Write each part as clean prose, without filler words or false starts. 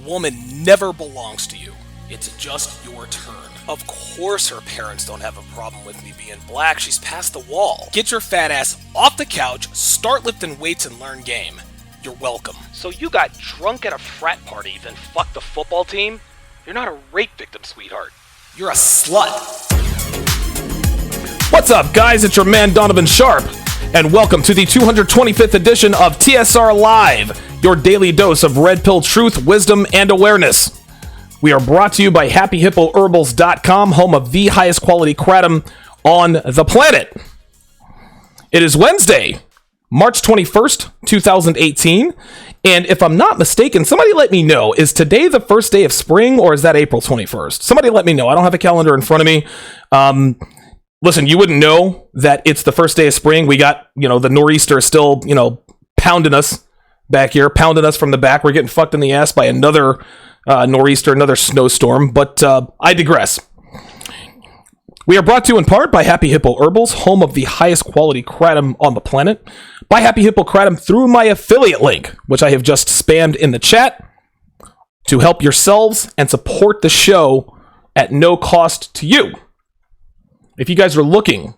woman never belongs to you. It's just your turn. Of course her parents don't have a problem with me being black. She's past the wall. Get your fat ass off the couch, start lifting weights, and learn game. You're welcome. So you got drunk at a frat party, then fucked the football team? You're not a rape victim, sweetheart. You're a slut. What's up, guys? It's your man, Donovan Sharp, and welcome to the 225th edition of TSR Live, your daily dose of red pill truth, wisdom, and awareness. We are brought to you by HappyHippoHerbals.com, home of the highest quality kratom on the planet. It is Wednesday, March 21st, 2018, and if I'm not mistaken, somebody let me know, is today the first day of spring, or is that April 21st? Somebody let me know. I don't have a calendar in front of me. Listen, you wouldn't know that it's the first day of spring. We got, the nor'easter still, pounding us back here, pounding us from the back. We're getting fucked in the ass by another nor'easter, another snowstorm, but I digress. We are brought to you in part by Happy Hippo Herbals, home of the highest quality kratom on the planet. By Happy Hippo Kratom through my affiliate link, which I have just spammed in the chat, to help yourselves and support the show at no cost to you. If you guys are looking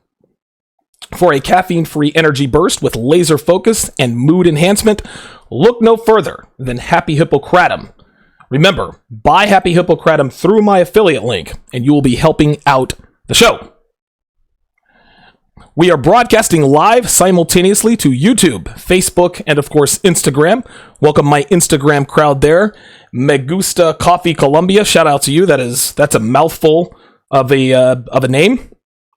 for a caffeine-free energy burst with laser focus and mood enhancement, look no further than Happy Hippo Kratom. Remember, buy Happy Hippo Kratom through my affiliate link, and you will be helping out the show. We are broadcasting live simultaneously to YouTube, Facebook, and of course Instagram. Welcome my Instagram crowd there. Me Gusta Coffee Colombia, shout out to you. That's a mouthful of a name.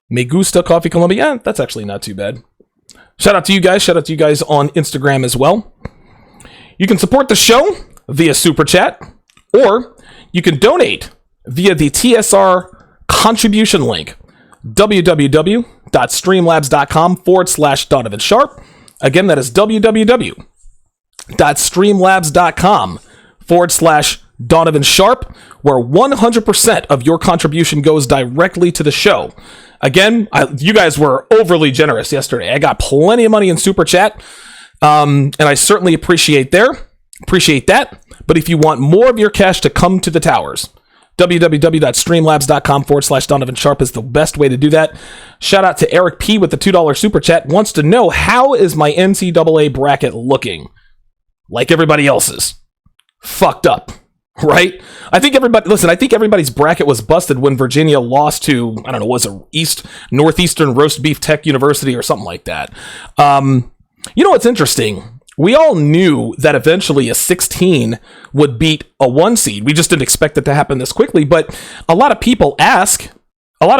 Me Gusta Coffee Colombia. That's actually not too bad. Shout out to you guys. Shout out to you guys on Instagram as well. You can support the show via Super Chat, or you can donate via the TSR contribution link, www.streamlabs.com/Donovan Sharp. Again, that is www.streamlabs.com/Donovan Sharp, where 100% of your contribution goes directly to the show. Again, you guys were overly generous yesterday. I got plenty of money in Super Chat, and I certainly appreciate that. But if you want more of your cash to come to the towers, www.streamlabs.com/Donovan Sharp is the best way to do that. Shout out to Eric P. with the $2 Super Chat. Wants to know, how is my NCAA bracket looking? Like everybody else's. Fucked up. Right? I think everybody's bracket was busted when Virginia lost to, I don't know, was it Northeastern Roast Beef Tech University or something like that. What's interesting? We all knew that eventually a 16 would beat a 1 seed. We just didn't expect it to happen this quickly, but a lot of people ask, hey, well,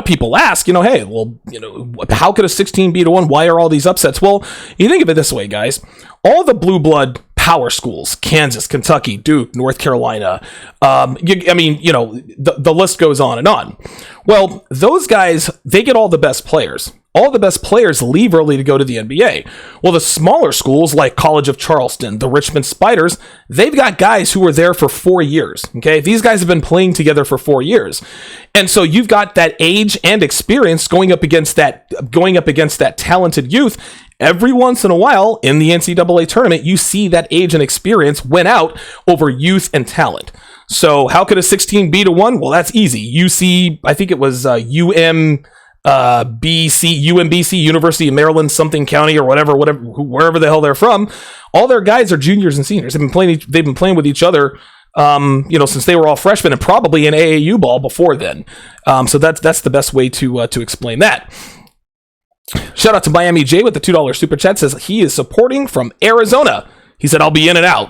how could a 16 beat a 1? Why are all these upsets? Well, you think of it this way, guys. All the blue blood power schools, Kansas, Kentucky, Duke, North Carolina, the list goes on and on. Well, those guys, they get all the best players. All the best players leave early to go to the NBA. Well, the smaller schools like College of Charleston, the Richmond Spiders, they've got guys who were there for 4 years. Okay, these guys have been playing together for 4 years, and so you've got that age and experience going up against that talented youth. Every once in a while in the NCAA tournament, you see that age and experience win out over youth and talent. So how could a 16 beat a 1? Well, that's easy. UC, I think it was UMBC, University of Maryland, something county or whatever, wherever the hell they're from. All their guys are juniors and seniors. They've been playing with each other, since they were all freshmen, and probably in AAU ball before then. So that's the best way to explain that. Shout out to Miami J with the $2 Super Chat, says he is supporting from Arizona. He said, I'll be in and out.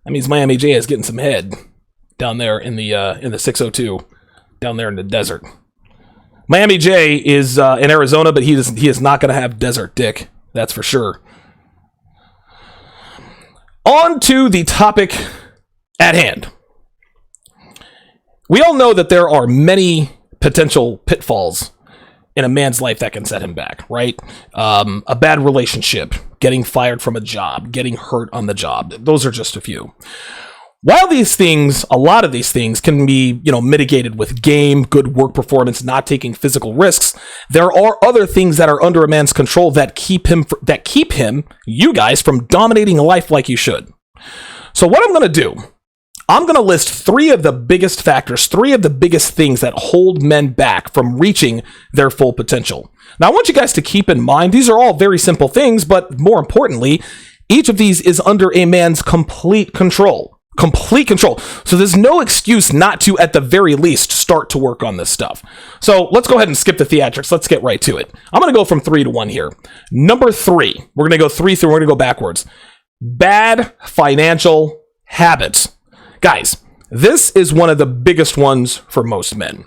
That means Miami J is getting some head down there in the 602, down there in the desert. Miami J is in Arizona, but he is not going to have desert dick. That's for sure. On to the topic at hand. We all know that there are many potential pitfalls in a man's life that can set him back, right? A bad relationship, getting fired from a job, getting hurt on the job. Those are just a few. While a lot of these things can be, mitigated with game, good work performance, not taking physical risks, there are other things that are under a man's control that keep him, you guys, from dominating life like you should. So what I'm going to do, I'm going to list three of the biggest factors, three of the biggest things that hold men back from reaching their full potential. Now, I want you guys to keep in mind, these are all very simple things, but more importantly, each of these is under a man's complete control. Complete control. So there's no excuse not to, at the very least, start to work on this stuff. So let's go ahead and skip the theatrics. Let's get right to it. I'm going to go from 3 to 1 here. Number 3. We're going to go 3 through. We're going to go backwards. Bad financial habits. Guys, this is one of the biggest ones for most men.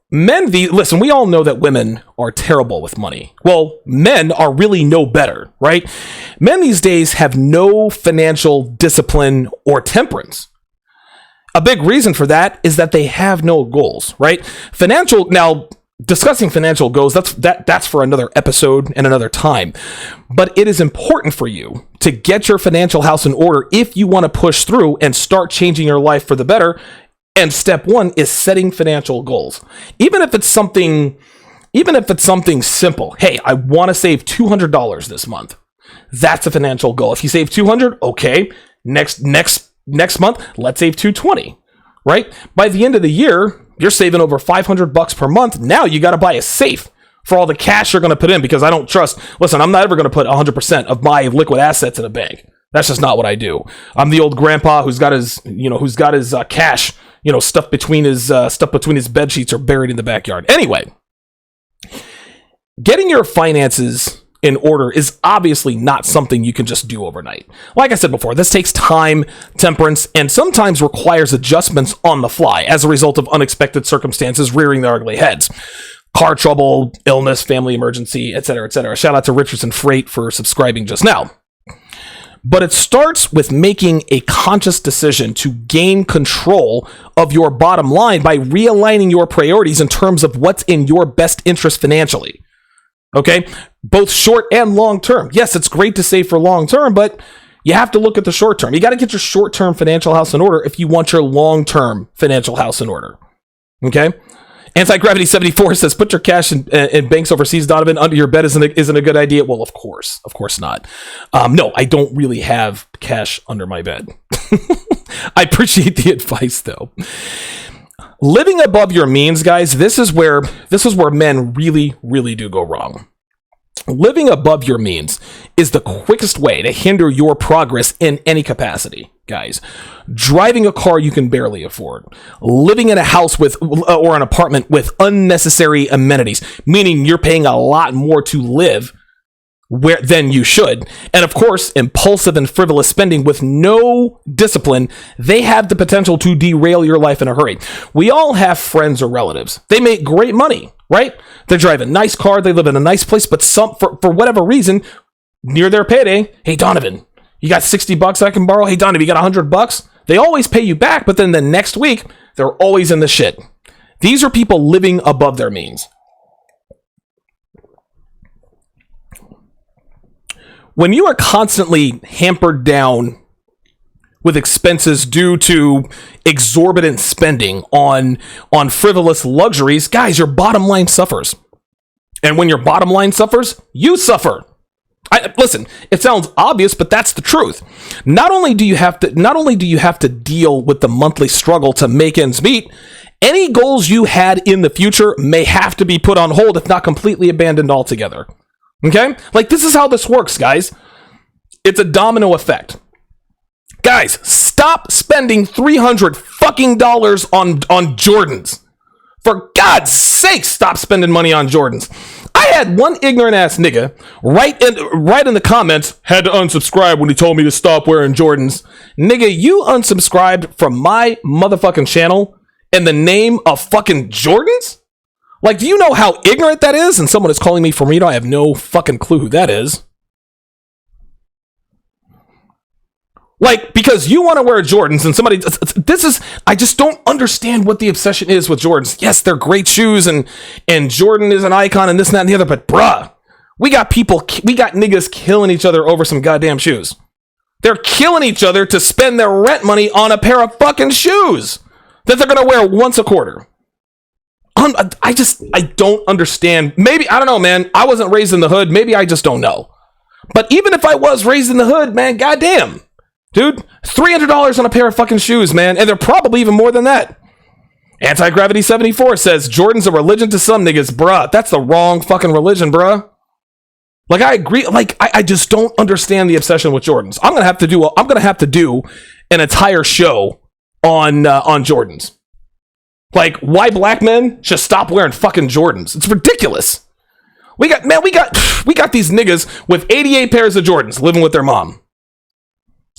Listen, we all know that women are terrible with money. Well, men are really no better, right? Men these days have no financial discipline or temperance. A big reason for that is that they have no goals, right? Now, discussing financial goals, that's for another episode and another time. But it is important for you to get your financial house in order if you want to push through and start changing your life for the better. And step 1 is setting financial goals. Even if it's something simple. Hey, I want to save $200 this month. That's a financial goal. If you save $200, okay. Next month, let's save $220. Right? By the end of the year, you're saving over $500 per month. Now you got to buy a safe for all the cash you're going to put in, because I don't trust. Listen, I'm not ever going to put 100% of my liquid assets in a bank. That's just not what I do. I'm the old grandpa who's got his cash, stuffed between his bed sheets or buried in the backyard. Anyway, getting your finances in order is obviously not something you can just do overnight. Like I said before, this takes time, temperance, and sometimes requires adjustments on the fly as a result of unexpected circumstances rearing their ugly heads. Car trouble, illness, family emergency, etc., etc. Shout out to Richardson Freight for subscribing just now. But it starts with making a conscious decision to gain control of your bottom line by realigning your priorities in terms of what's in your best interest financially. Okay? Both short and long term. Yes, it's great to save for long term, but you have to look at the short term. You got to get your short term financial house in order if you want your long term financial house in order. Okay? Anti-Gravity 74 says, put your cash in banks overseas, Donovan. Under your bed isn't a good idea. Well, of course not. No, I don't really have cash under my bed. I appreciate the advice, though. Living above your means, guys, this is where men really, really do go wrong. Living above your means is the quickest way to hinder your progress in any capacity, guys. Driving a car you can barely afford, living in a house or an apartment with unnecessary amenities, meaning you're paying a lot more to live than you should. And of course, impulsive and frivolous spending with no discipline, they have the potential to derail your life in a hurry. We all have friends or relatives. They make great money, right? They drive a nice car, they live in a nice place, but for whatever reason, near their payday, hey Donovan, you got $60 I can borrow? Hey Donovan, you got $100? They always pay you back, but then the next week, they're always in the shit. These are people living above their means. When you are constantly hampered down with expenses due to exorbitant spending on frivolous luxuries, guys, your bottom line suffers. And when your bottom line suffers, you suffer. Listen, it sounds obvious, but that's the truth. Not only do you have to deal with the monthly struggle to make ends meet, any goals you had in the future may have to be put on hold, if not completely abandoned altogether. Okay? Like, this is how this works, guys. It's a domino effect. Guys, stop spending $300 fucking on Jordans. For God's sake, stop spending money on Jordans. I had one ignorant ass nigga right in the comments, had to unsubscribe when he told me to stop wearing Jordans. Nigga, you unsubscribed from my motherfucking channel in the name of fucking Jordans? Like, do you know how ignorant that is? And someone is calling me Fermito. I have no fucking clue who that is. Like, because you want to wear Jordans and I just don't understand what the obsession is with Jordans. Yes, they're great shoes and Jordan is an icon and this and that and the other, but bruh, we got niggas killing each other over some goddamn shoes. They're killing each other to spend their rent money on a pair of fucking shoes that they're going to wear once a quarter. I don't understand. Maybe, I don't know, man. I wasn't raised in the hood. Maybe I just don't know. But even if I was raised in the hood, man, goddamn. Dude, $300 on a pair of fucking shoes, man. And they're probably even more than that. Anti-Gravity 74 says, Jordan's a religion to some niggas. Bruh, that's the wrong fucking religion, bruh. Like, I agree. Like, I just don't understand the obsession with Jordans. I'm gonna have to do an entire show on Jordans. Like, why black men should stop wearing fucking Jordans? It's ridiculous. We got these niggas with 88 pairs of Jordans living with their mom.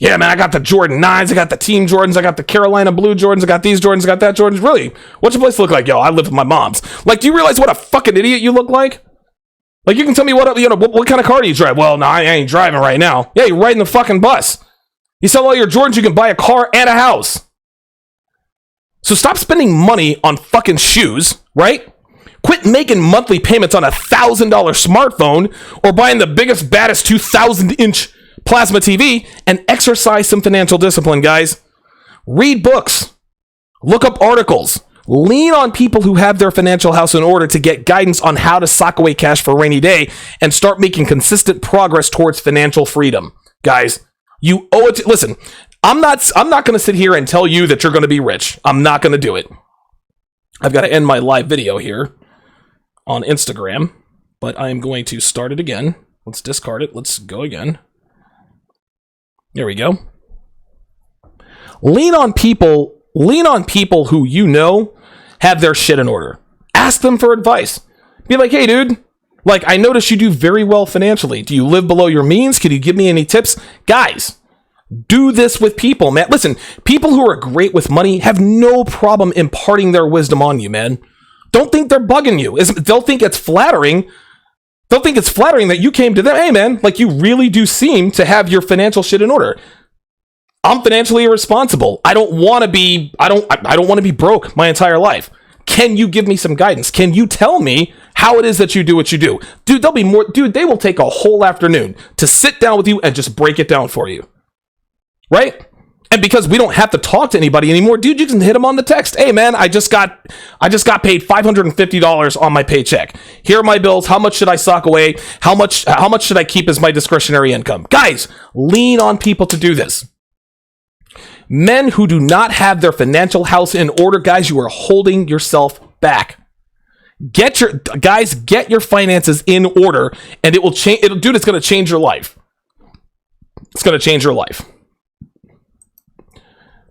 Yeah, man, I got the Jordan 9s, I got the Team Jordans, I got the Carolina Blue Jordans, I got these Jordans, I got that Jordans. Really? What's your place look like? Yo, I live with my mom's. Like, do you realize what a fucking idiot you look like? Like, you can tell me what kind of car do you drive? Well, no, I ain't driving right now. Yeah, you're riding the fucking bus. You sell all your Jordans, you can buy a car and a house. So stop spending money on fucking shoes, right? Quit making monthly payments on $1,000 smartphone or buying the biggest, baddest 2,000-inch plasma TV and exercise some financial discipline, guys. Read books. Look up articles. Lean on people who have their financial house in order to get guidance on how to sock away cash for a rainy day and start making consistent progress towards financial freedom. Guys, you owe it to... Listen, I'm not going to sit here and tell you that you're going to be rich. I'm not going to do it. I've got to end my live video here on Instagram, but I'm going to start it again. Let's discard it. Let's go again. There we go. Lean on people who you know have their shit in order. Ask them for advice. Be like, hey, dude, like, I notice you do very well financially. Do you live below your means? Can you give me any tips? Guys, do this with people, man. Listen, people who are great with money have no problem imparting their wisdom on you, man. Don't think they're bugging you. They'll think it's flattering. They'll think it's flattering that you came to them. Hey, man, like, you really do seem to have your financial shit in order. I'm financially irresponsible. I don't want to be broke my entire life. Can you give me some guidance? Can you tell me how it is that you do what you do? Dude, they will take a whole afternoon to sit down with you and just break it down for you. Right? And because we don't have to talk to anybody anymore, dude, you can hit them on the text. Hey, man, I just got paid $550 on my paycheck. Here are my bills. How much should I sock away? How much should I keep as my discretionary income? Guys, lean on people to do this. Men who do not have their financial house in order, guys, you are holding yourself back. Get your finances in order, and it will change. Dude, it's going to change your life. It's going to change your life.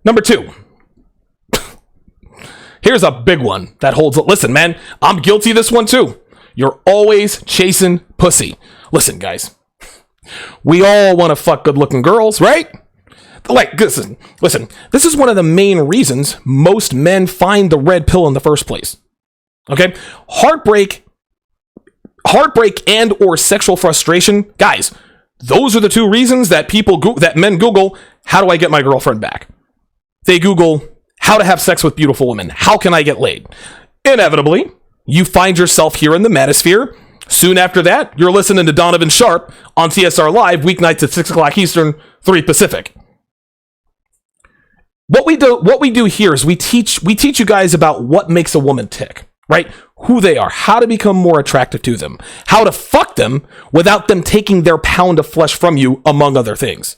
Number 2. Here's a big one that holds. Listen, man, I'm guilty of this one too. You're always chasing pussy. Listen, guys, we all want to fuck good-looking girls, right? Like, listen, this is one of the main reasons most men find the red pill in the first place. Okay? Heartbreak and or sexual frustration, guys, those are the 2 reasons that men Google, how do I get my girlfriend back? They Google, how to have sex with beautiful women. How can I get laid? Inevitably, you find yourself here in the manosphere. Soon after that, you're listening to Donovan Sharp on TSR Live, weeknights at 6 o'clock Eastern, 3 Pacific. What we do here is we teach you guys about what makes a woman tick, right? Who they are, how to become more attractive to them, how to fuck them without them taking their pound of flesh from you, among other things.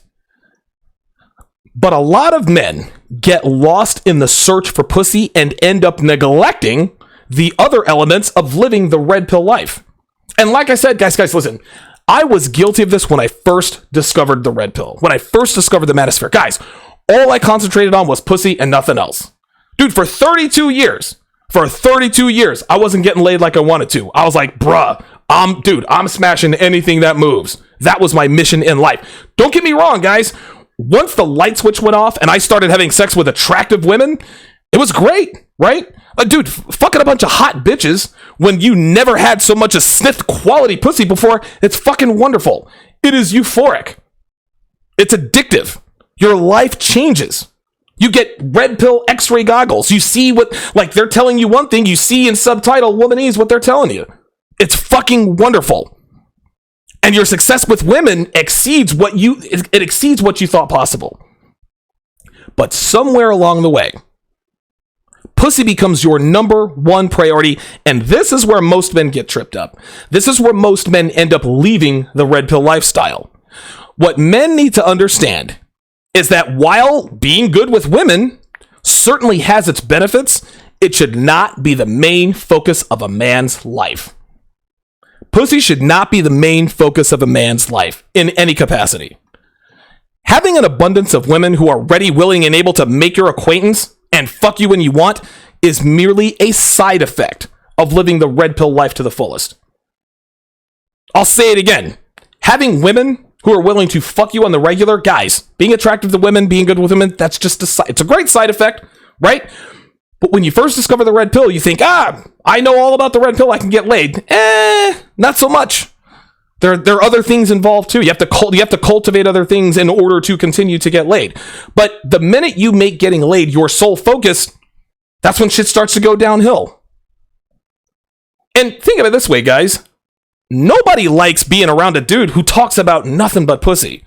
But a lot of men get lost in the search for pussy and end up neglecting the other elements of living the red pill life. And like I said, guys, listen, I was guilty of this when I first discovered the red pill, when I first discovered the manosphere. Guys, all I concentrated on was pussy and nothing else. Dude, for 32 years, I wasn't getting laid like I wanted to. I was like, bruh, I'm smashing anything that moves. That was my mission in life. Don't get me wrong, guys. Once the light switch went off and I started having sex with attractive women, it was great, right? Dude, fucking a bunch of hot bitches when you never had so much as sniffed quality pussy before, it's fucking wonderful. It is euphoric. It's addictive. Your life changes. You get red pill x-ray goggles. You see what, like, they're telling you one thing, you see in subtitle womanese what they're telling you. It's fucking wonderful. And your success with women exceeds what you thought possible. But somewhere along the way, pussy becomes your number 1 priority, and this is where most men get tripped up. This is where most men end up leaving the red pill lifestyle. What men need to understand is that while being good with women certainly has its benefits, it should not be the main focus of a man's life. Pussy should not be the main focus of a man's life in any capacity. Having an abundance of women who are ready, willing, and able to make your acquaintance and fuck you when you want is merely a side effect of living the red pill life to the fullest. I'll say it again. Having women who are willing to fuck you on the regular, guys, being attractive to women, being good with women, that's just it's a great side effect, right? But when you first discover the red pill, you think, I know all about the red pill, I can get laid. Not so much. There are other things involved too. You have to cultivate other things in order to continue to get laid. But the minute you make getting laid your sole focus, that's when shit starts to go downhill. And think of it this way, guys. Nobody likes being around a dude who talks about nothing but pussy.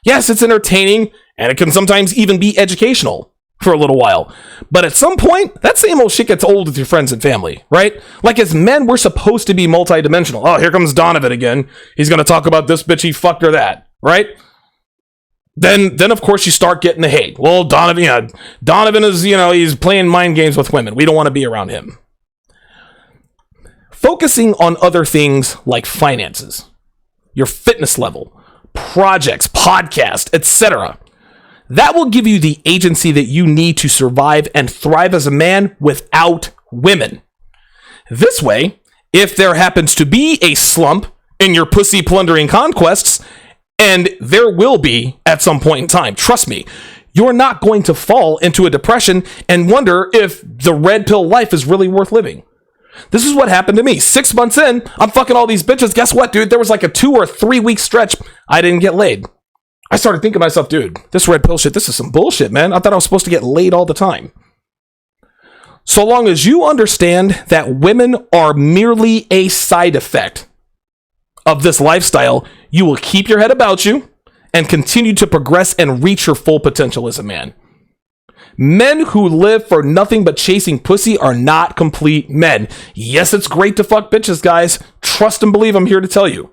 Yes, it's entertaining, and it can sometimes even be educational for a little while. But at some point, that same old shit gets old with your friends and family, right? Like as men, we're supposed to be multidimensional. Oh, here comes Donovan again. He's going to talk about this bitch, he fucked her that, right? Then of course you start getting the hate. Well, Donovan is, he's playing mind games with women. We don't want to be around him. Focusing on other things like finances, your fitness level, projects, podcast, etc. That will give you the agency that you need to survive and thrive as a man without women. This way, if there happens to be a slump in your pussy plundering conquests, and there will be at some point in time, trust me, you're not going to fall into a depression and wonder if the red pill life is really worth living. This is what happened to me. 6 months in, I'm fucking all these bitches. Guess what, dude? There was like a 2 or 3 week stretch I didn't get laid. I started thinking to myself, dude, this red pill shit, this is some bullshit, man. I thought I was supposed to get laid all the time. So long as you understand that women are merely a side effect of this lifestyle, you will keep your head about you and continue to progress and reach your full potential as a man. Men who live for nothing but chasing pussy are not complete men. Yes, it's great to fuck bitches, guys. Trust and believe I'm here to tell you.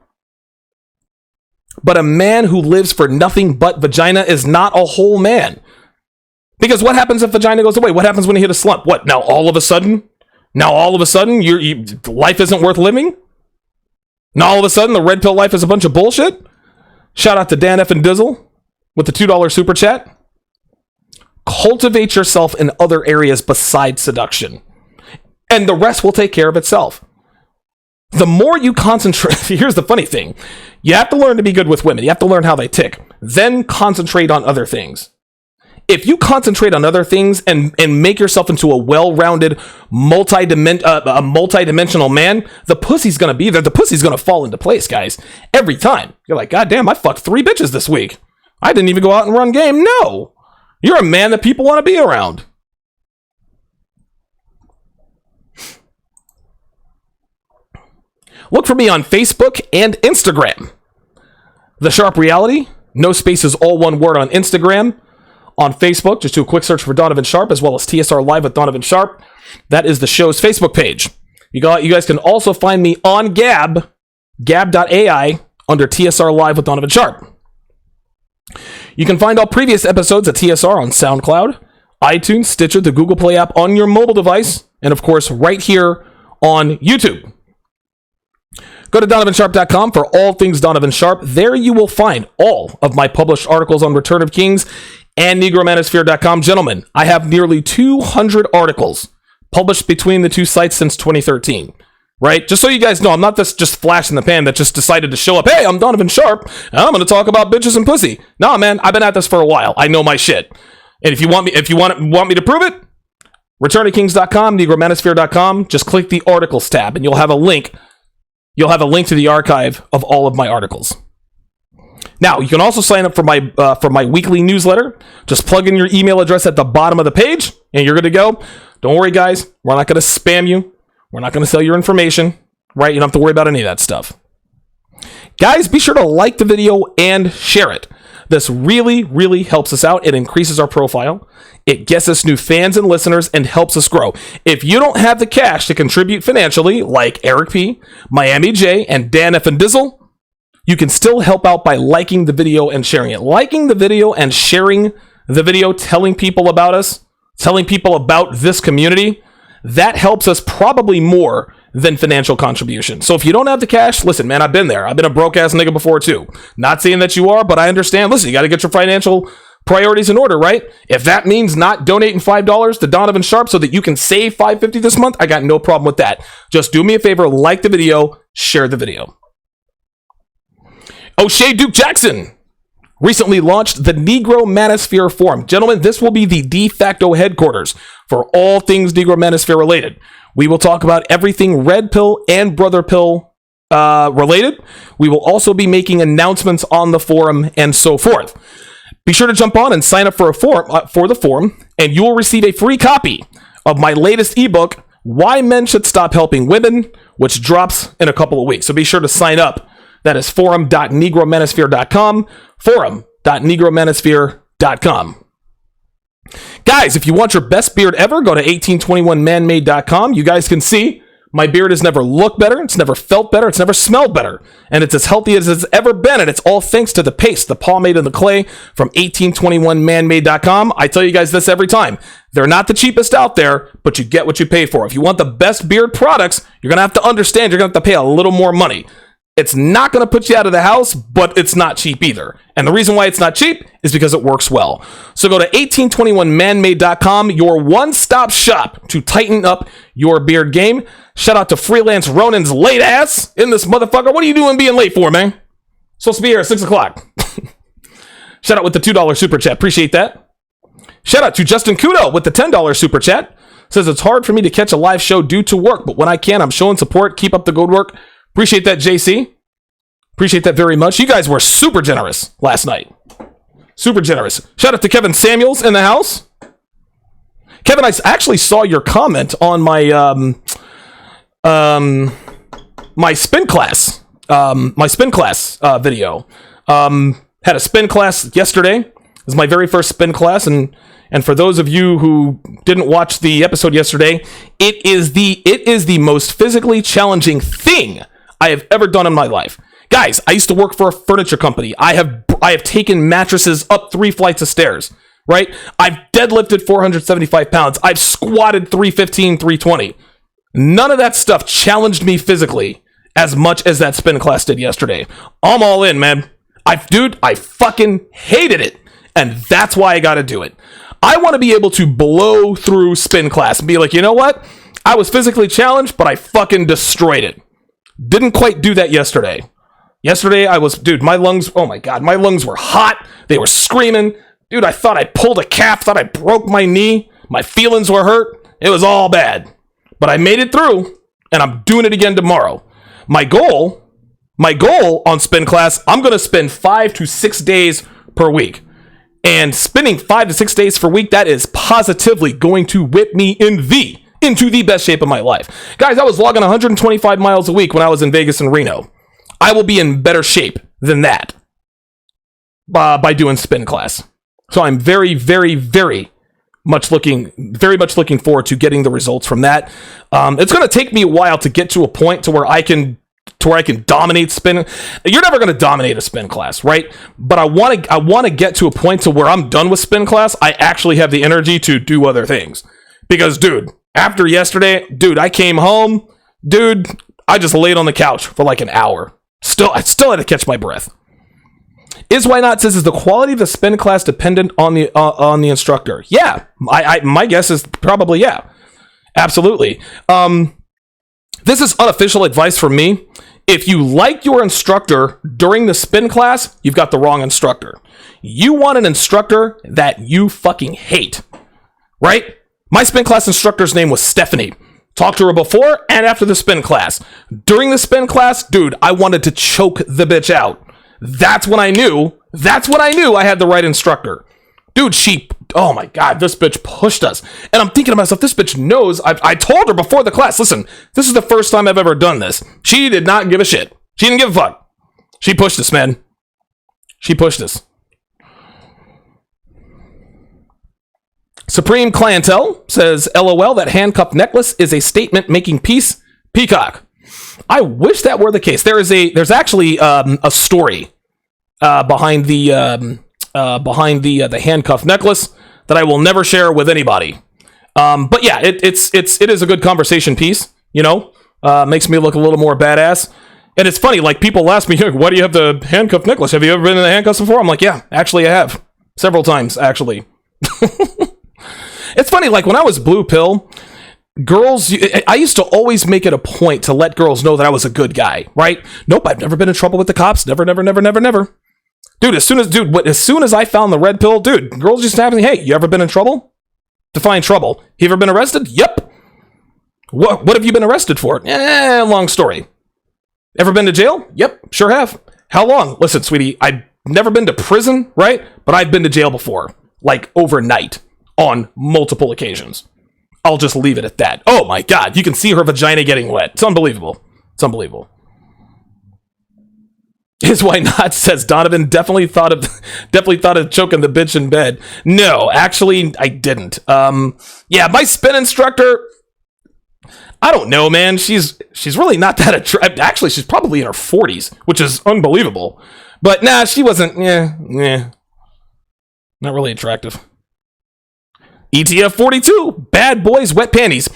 But a man who lives for nothing but vagina is not a whole man. Because what happens if vagina goes away? What happens when you hit a slump? What, now all of a sudden, life isn't worth living? Now all of a sudden, the red pill life is a bunch of bullshit? Shout out to Dan F. and Dizzle with the $2 super chat. Cultivate yourself in other areas besides seduction, and the rest will take care of itself. The more you concentrate, here's the funny thing. You have to learn to be good with women. You have to learn how they tick. Then concentrate on other things. If you concentrate on other things and make yourself into a well-rounded, multi-dimensional man, the pussy's going to be there. The pussy's going to fall into place, guys. Every time. You're like, God damn, I fucked 3 bitches this week. I didn't even go out and run game. No. You're a man that people want to be around. Look for me on Facebook and Instagram. The Sharp Reality, no spaces, all one word on Instagram. On Facebook, just do a quick search for Donovan Sharp, as well as TSR Live with Donovan Sharp. That is the show's Facebook page. You guys can also find me on Gab, gab.ai, under TSR Live with Donovan Sharp. You can find all previous episodes of TSR on SoundCloud, iTunes, Stitcher, the Google Play app on your mobile device, and of course, right here on YouTube. Go to DonovanSharp.com for all things Donovan Sharp. There you will find all of my published articles on Return of Kings and Negromanosphere.com. Gentlemen, I have nearly 200 articles published between the two sites since 2013. Right? Just so you guys know, I'm not this just flash in the pan that just decided to show up. Hey, I'm Donovan Sharp, and I'm going to talk about bitches and pussy. Nah, man, I've been at this for a while. I know my shit. And if you want me to prove it, returnofkings.com, negromanosphere.com, just click the articles tab, and you'll have a link. You'll have a link to the archive of all of my articles. Now, you can also sign up for my weekly newsletter. Just plug in your email address at the bottom of the page, and you're good to go. Don't worry, guys. We're not going to spam you. We're not going to sell your information, right? You don't have to worry about any of that stuff. Guys, be sure to like the video and share it. This really, really helps us out. It increases our profile. It gets us new fans and listeners and helps us grow. If you don't have the cash to contribute financially, like Eric P., Miami J., and Dan F. and Dizzle, you can still help out by liking the video and sharing it. Liking the video and sharing the video, telling people about us, telling people about this community, that helps us probably more than financial contribution. So if you don't have the cash, listen, man, I've been there. I've been a broke ass nigga before too. Not saying that you are, but I understand. Listen, you got to get your financial priorities in order, right? If that means not donating $5 to Donovan Sharp so that you can save $5.50 this month, I got no problem with that. Just do me a favor, like the video, share the video. O'Shea Duke Jackson recently launched the Negro Manosphere Forum. Gentlemen, this will be the de facto headquarters for all things Negro Manosphere related. We will talk about everything Red Pill and Brother Pill related. We will also be making announcements on the forum and so forth. Be sure to jump on and sign up for the forum, and you will receive a free copy of my latest ebook, Why Men Should Stop Helping Women, which drops in a couple of weeks. So be sure to sign up. That is forum.negromanosphere.com, forum.negromanosphere.com. Guys, if you want your best beard ever, go to 1821manmade.com. You guys can see my beard has never looked better, it's never felt better, it's never smelled better, and it's as healthy as it's ever been, and it's all thanks to the paste, the pomade, and the clay from 1821manmade.com. I tell you guys this every time. They're not the cheapest out there, but you get what you pay for. If you want the best beard products, you're going to have to understand you're going to have to pay a little more money. It's not going to put you out of the house, but it's not cheap either. And the reason why it's not cheap is because it works well. So go to 1821manmade.com, your one-stop shop to tighten up your beard game. Shout out to Freelance Ronin's late ass in this motherfucker. What are you doing being late for, man? Supposed to be here at 6 o'clock. Shout out with the $2 super chat. Appreciate that. Shout out to Justin Kudo with the $10 super chat. Says it's hard for me to catch a live show due to work, but when I can, I'm showing support. Keep up the good work. Appreciate that, JC. Appreciate that very much. You guys were super generous last night. Super generous. Shout out to Kevin Samuels in the house. Kevin, I actually saw your comment on my my spin class video. Had a spin class yesterday. It was my very first spin class, and for those of you who didn't watch the episode yesterday, it is the most physically challenging thing I have ever done in my life. Guys, I used to work for a furniture company. I have taken mattresses up 3 flights of stairs, right? I've deadlifted 475 pounds. I've squatted 315, 320. None of that stuff challenged me physically as much as that spin class did yesterday. I'm all in, man. I fucking hated it. And that's why I got to do it. I want to be able to blow through spin class and be like, you know what? I was physically challenged, but I fucking destroyed it. Didn't quite do that yesterday. Yesterday, my lungs, oh my God, my lungs were hot. They were screaming. Dude, I thought I pulled a calf, thought I broke my knee. My feelings were hurt. It was all bad. But I made it through, and I'm doing it again tomorrow. My goal on spin class, I'm going to spend 5 to 6 days per week. And spending 5 to 6 days per week, that is positively going to whip me into the best shape of my life. Guys, I was logging 125 miles a week when I was in Vegas and Reno. I will be in better shape than that by doing spin class. So I'm very, very, very much looking forward to getting the results from that. It's going to take me a while to get to a point to where I can dominate spin. You're never going to dominate a spin class, right? But I want to get to a point to where I'm done with spin class. I actually have the energy to do other things. Because, dude, after yesterday, dude, I came home, dude, I just laid on the couch for like an hour. I still had to catch my breath. Is Why Not says, is the quality of the spin class dependent on the instructor? Yeah, my guess is probably yeah, absolutely. This is unofficial advice from me. If you like your instructor during the spin class, you've got the wrong instructor. You want an instructor that you fucking hate, right? My spin class instructor's name was Stephanie. Talked to her before and after the spin class. During the spin class, dude, I wanted to choke the bitch out. That's when I knew I had the right instructor. Dude, oh my God, this bitch pushed us. And I'm thinking to myself, this bitch knows. I told her before the class, listen, this is the first time I've ever done this. She did not give a shit. She didn't give a fuck. She pushed us, man. She pushed us. Supreme Clientele says, LOL, that handcuff necklace is a statement making peace. Peacock. I wish that were the case. There's actually a story behind the handcuff necklace that I will never share with anybody. But yeah, it is a good conversation piece. Makes me look a little more badass. And it's funny, like people ask me, why do you have the handcuff necklace? Have you ever been in the handcuffs before? I'm like, yeah, actually I have. Several times, actually. It's funny, like when I was blue pill, girls, I used to always make it a point to let girls know that I was a good guy, right? Nope, I've never been in trouble with the cops. Never. Dude, as soon as I found the red pill, dude, girls just ask me, hey, you ever been in trouble? Define trouble. You ever been arrested? Yep. What have you been arrested for? Long story. Ever been to jail? Yep, sure have. How long? Listen, sweetie, I've never been to prison, right? But I've been to jail before, like overnight, on multiple occasions. I'll just leave it at that. Oh my God, you can see her vagina getting wet. It's unbelievable. His why not, says Donovan. Definitely thought of choking the bitch in bed. No, actually, I didn't. Yeah, my spin instructor, I don't know, man. She's really not that attractive. Actually, she's probably in her 40s, which is unbelievable. But nah, she wasn't. Not really attractive. ETF 42, bad boys, wet panties.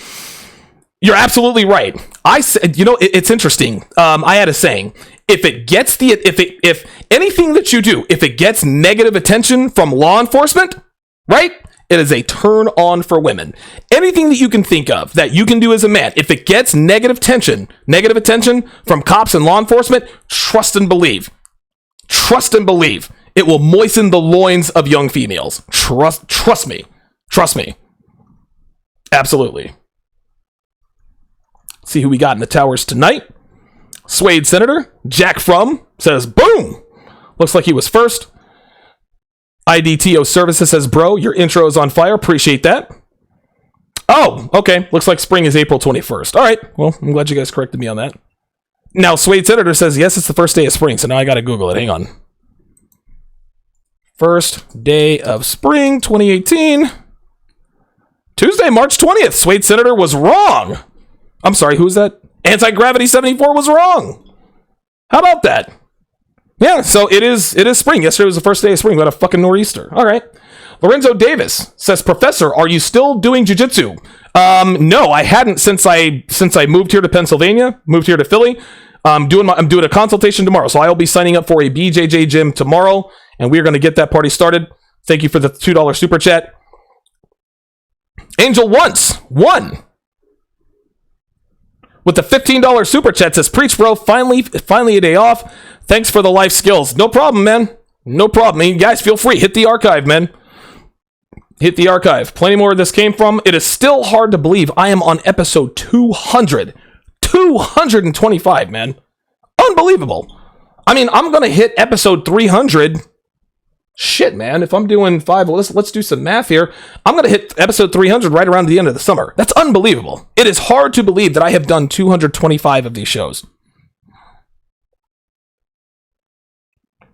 You're absolutely right. I said, it's interesting. I had a saying: if anything that you do, if it gets negative attention from law enforcement, right? It is a turn on for women. Anything that you can think of that you can do as a man, if it gets negative attention from cops and law enforcement, trust and believe. It will moisten the loins of young females. Trust me. Absolutely. See who we got in the towers tonight. Suede Senator Jack Frum says, boom. Looks like he was first. IDTO Services says, bro, your intro is on fire. Appreciate that. Oh, okay. Looks like spring is April 21st. All right. Well, I'm glad you guys corrected me on that. Now, Suede Senator says, yes, it's the first day of spring. So now I got to Google it. Hang on. First day of spring 2018. Tuesday, March 20th. Suede Senator was wrong. I'm sorry. Who's that? Anti-Gravity 74 was wrong. How about that? Yeah, so it is spring. Yesterday was the first day of spring. We had a fucking nor'easter. All right. Lorenzo Davis says, Professor, are you still doing jiu-jitsu? No, I hadn't since I moved here to Pennsylvania, moved here to Philly. I'm doing a consultation tomorrow, so I'll be signing up for a BJJ gym tomorrow, and we're going to get that party started. Thank you for the $2 super chat. Angel Once won with the $15 super chat, says, preach, bro. Finally a day off. Thanks for the life skills. No problem, man. No problem. I mean, guys, feel free. Hit the archive, man. Hit the archive. Plenty more where this came from. It is still hard to believe I am on episode 200. 225, man. Unbelievable. I mean, I'm going to hit episode 300. Shit, man. If I'm doing 5, well, let's do some math here. I'm going to hit episode 300 right around the end of the summer. That's unbelievable. It is hard to believe that I have done 225 of these shows.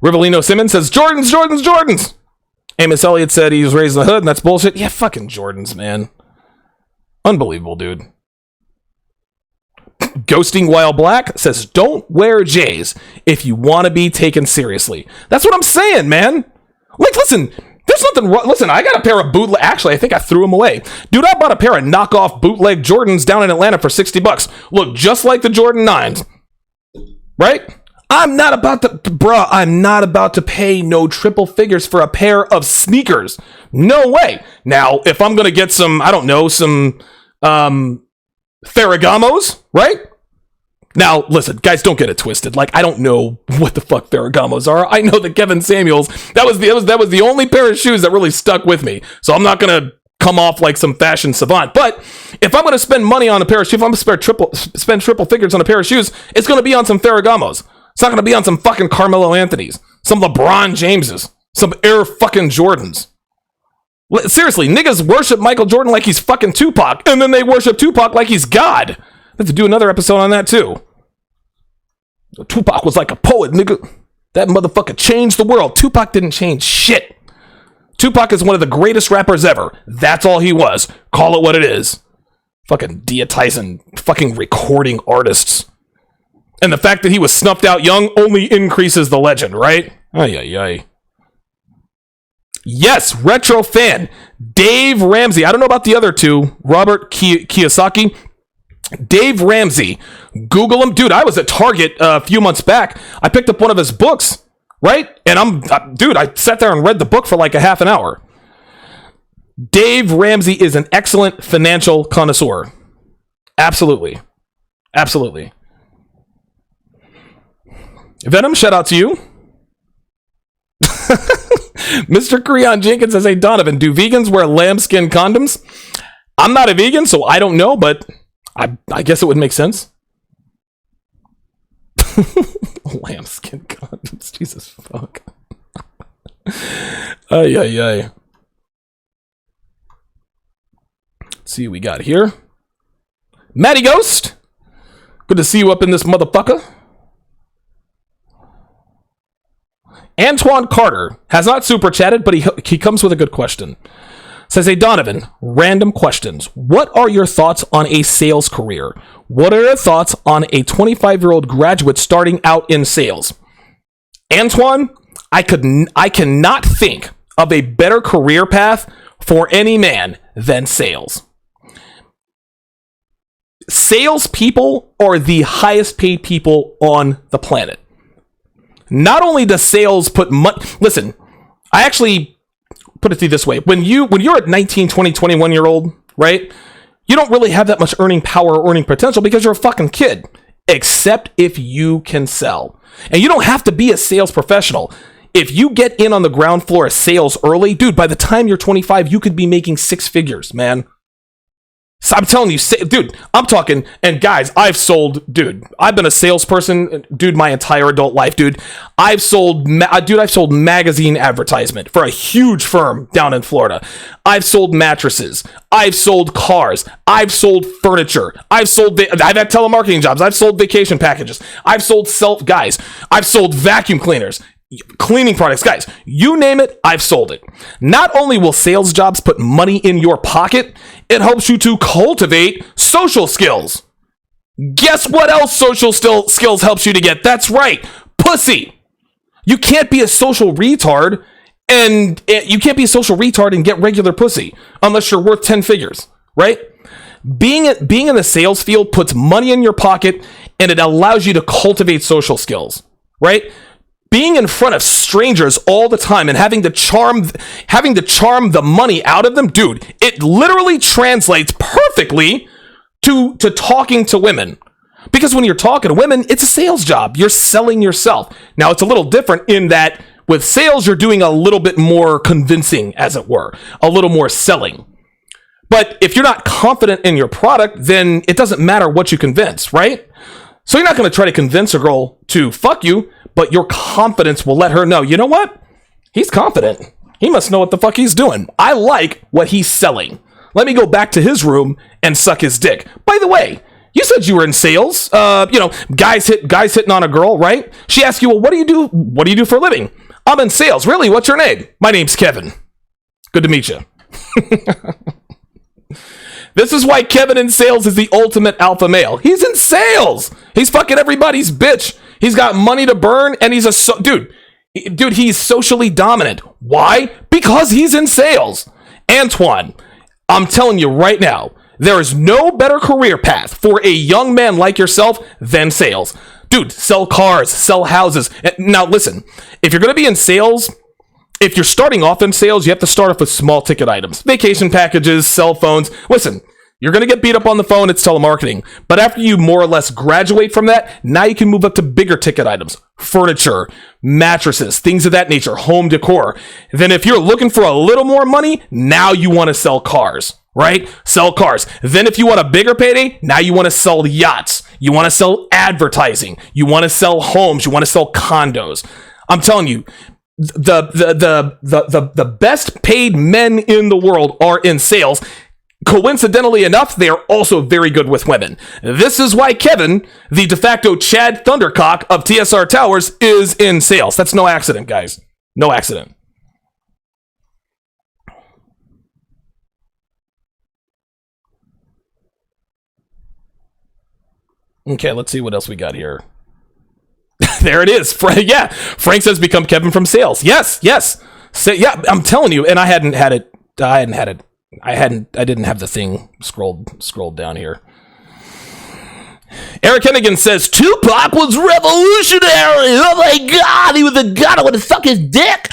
Rivellino Simmons says, Jordans. Amos Elliott said he was raised in the hood, and that's bullshit. Yeah, fucking Jordans, man. Unbelievable, dude. Ghosting While Black says, don't wear J's if you want to be taken seriously. That's what I'm saying, man. Like, listen, there's nothing wrong. Listen, I got a pair of bootleg. Actually, I think I threw them away. Dude, I bought a pair of knockoff bootleg Jordans down in Atlanta for $60. Look just like the Jordan 9s. Right? I'm not about to pay no triple figures for a pair of sneakers. No way. Now, if I'm going to get some Ferragamos, right? Now, listen, guys, don't get it twisted. Like, I don't know what the fuck Ferragamos are. I know that Kevin Samuels, that was the only pair of shoes that really stuck with me. So I'm not going to come off like some fashion savant. But if I'm going to spend money on a pair of shoes, if I'm going to spend triple figures on a pair of shoes, it's going to be on some Ferragamos. It's not going to be on some fucking Carmelo Anthony's, some LeBron Jameses, some Air fucking Jordans. Seriously, niggas worship Michael Jordan like he's fucking Tupac, and then they worship Tupac like he's God. I have to do another episode on that, too. Tupac was like a poet, nigga. That motherfucker changed the world. Tupac didn't change shit. Tupac is one of the greatest rappers ever. That's all he was. Call it what it is. Fucking deitizing fucking recording artists. And the fact that he was snuffed out young only increases the legend, right? Ay, ay, ay. Yes, retro fan. Dave Ramsey. I don't know about the other two. Robert Kiyosaki. Dave Ramsey. Google him. Dude, I was at Target a few months back. I picked up one of his books, right? And I sat there and read the book for like a half an hour. Dave Ramsey is an excellent financial connoisseur. Absolutely. Absolutely. Venom, shout out to you. Mr. Creon Jenkins says, hey, Donovan, do vegans wear lambskin condoms? I'm not a vegan, so I don't know, but I guess it would make sense. Lambskin condoms. Jesus fuck. Ay, ay, ay. Let's see what we got here. Matty Ghost. Good to see you up in this motherfucker. Antoine Carter has not super chatted, but he comes with a good question. Says, hey, Donovan, random questions. What are your thoughts on a sales career? What are your thoughts on a 25-year-old graduate starting out in sales? Antoine, I cannot think of a better career path for any man than sales. Salespeople are the highest paid people on the planet. Not only does sales put money... Listen, I actually put it to you this way. When you're at 19, 20, 21-year-old, right? You don't really have that much earning power or earning potential because you're a fucking kid. Except if you can sell. And you don't have to be a sales professional. If you get in on the ground floor of sales early, dude, by the time you're 25, you could be making six figures, man. So I'm telling you, dude, I'm talking, and guys, I've been a salesperson, dude, my entire adult life, dude. I've sold magazine advertisement for a huge firm down in Florida. I've sold mattresses. I've sold cars. I've sold furniture. I've had telemarketing jobs. I've sold vacation packages. I've sold I've sold vacuum cleaners. Cleaning products, guys, you name it, I've sold it. Not only will sales jobs put money in your pocket, it helps you to cultivate social skills. Guess what else social skills helps you to get? That's right, pussy. You can't be a social retard and get regular pussy unless you're worth 10 figures, right? Being in the sales field puts money in your pocket and it allows you to cultivate social skills, right? Being in front of strangers all the time and having to charm the money out of them, dude, it literally translates perfectly to talking to women. Because when you're talking to women, it's a sales job. You're selling yourself. Now, it's a little different in that with sales, you're doing a little bit more convincing, as it were, a little more selling. But if you're not confident in your product, then it doesn't matter what you convince, right? So you're not going to try to convince a girl to fuck you, but your confidence will let her know, you know what? He's confident. He must know what the fuck he's doing. I like what he's selling. Let me go back to his room and suck his dick. By the way, you said you were in sales. Guys hitting on a girl, right? She asks you, well, what do you do? What do you do for a living? I'm in sales. Really? What's your name? My name's Kevin. Good to meet you. This is why Kevin in sales is the ultimate alpha male. He's in sales. He's fucking everybody's bitch. He's got money to burn, and he's dude, he's socially dominant. Why? Because he's in sales. Antoine, I'm telling you right now, there is no better career path for a young man like yourself than sales. Dude, sell cars, sell houses. Now listen, if you're going to be in sales, if you're starting off in sales, you have to start off with small ticket items. Vacation packages, cell phones. Listen, you're going to get beat up on the phone. It's telemarketing. But after you more or less graduate from that, now you can move up to bigger ticket items. Furniture, mattresses, things of that nature, home decor. Then if you're looking for a little more money, now you want to sell cars, right? Sell cars. Then if you want a bigger payday, now you want to sell yachts. You want to sell advertising. You want to sell homes. You want to sell condos. I'm telling you, the best paid men in the world are in sales. Coincidentally enough, they are also very good with women. This is why Kevin, the de facto Chad Thundercock of TSR Towers, is in sales. That's no accident, guys. No accident. Okay, let's see what else we got here. There it is. Yeah, Frank says become Kevin from sales. Yes. Yeah, I'm telling you, and I didn't have the thing scrolled down here. Eric Hennigan says Tupac was revolutionary. Oh my God, he was a god. I want to suck his dick.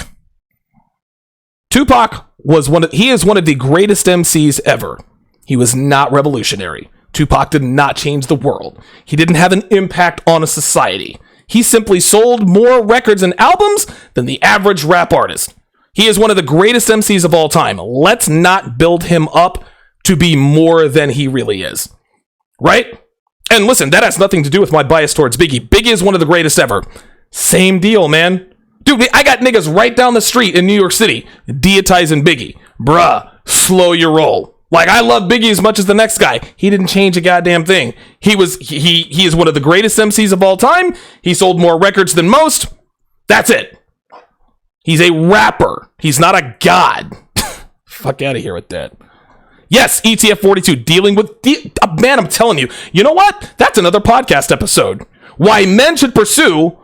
Tupac is one of the greatest MCs ever. He was not revolutionary. Tupac did not change the world. He didn't have an impact on a society. He simply sold more records and albums than the average rap artist. He is one of the greatest MCs of all time. Let's not build him up to be more than he really is. Right? And listen, that has nothing to do with my bias towards Biggie. Biggie is one of the greatest ever. Same deal, man. Dude, I got niggas right down the street in New York City deitizing Biggie. Bruh, slow your roll. Like, I love Biggie as much as the next guy. He didn't change a goddamn thing. He is one of the greatest MCs of all time. He sold more records than most. That's it. He's a rapper. He's not a god. Fuck out of here with that. Yes, ETF 42, dealing with... man, I'm telling you. You know what? That's another podcast episode. Why men should pursue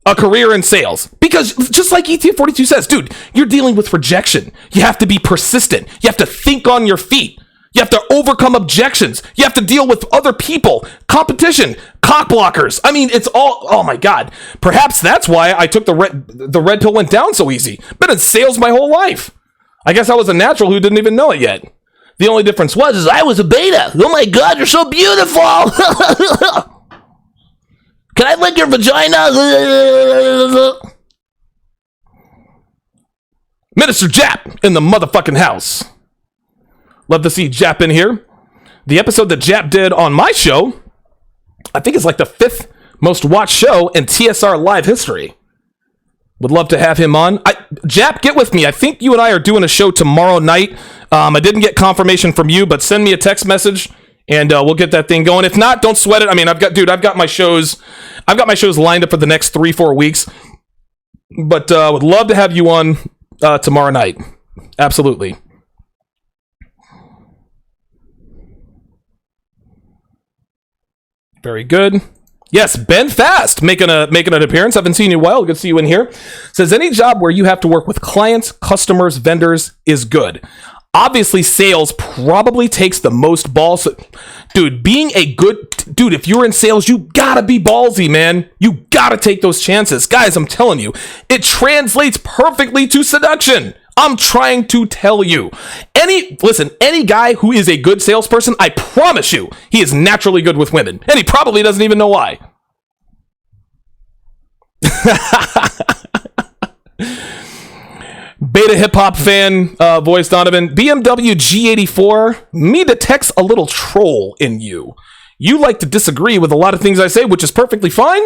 a career in sales. Because just like ETF 42 says, dude, you're dealing with rejection. You have to be persistent. You have to think on your feet. You have to overcome objections. You have to deal with other people, competition, cock blockers. I mean, it's all... Oh my God. Perhaps that's why I took the red pill went down so easy. Been in sales my whole life. I guess I was a natural who didn't even know it yet. The only difference was I was a beta. Oh my God, you're so beautiful. Can I lick your vagina? Minister Jap in the motherfucking house. Love to see Jap in here. The episode that Jap did on my show, I think it's like the 5th most watched show in TSR live history. Would love to have him on. Jap, get with me. I think you and I are doing a show tomorrow night. I didn't get confirmation from you, but send me a text message and we'll get that thing going. If not, don't sweat it. I mean, I've got my shows lined up for the next 3-4 weeks. But would love to have you on tomorrow night. Absolutely. Very good. Yes, Ben Fast making an appearance. I haven't seen you in a while. Good to see you in here. Says any job where you have to work with clients, customers, vendors is good. Obviously, sales probably takes the most balls. Dude, if you're in sales, you gotta be ballsy, man. You gotta take those chances. Guys, I'm telling you, it translates perfectly to seduction. I'm trying to tell you. Any guy who is a good salesperson, I promise you, he is naturally good with women. And he probably doesn't even know why. Beta hip hop fan, voice Donovan. BMW G84, me detects a little troll in you. You like to disagree with a lot of things I say, which is perfectly fine,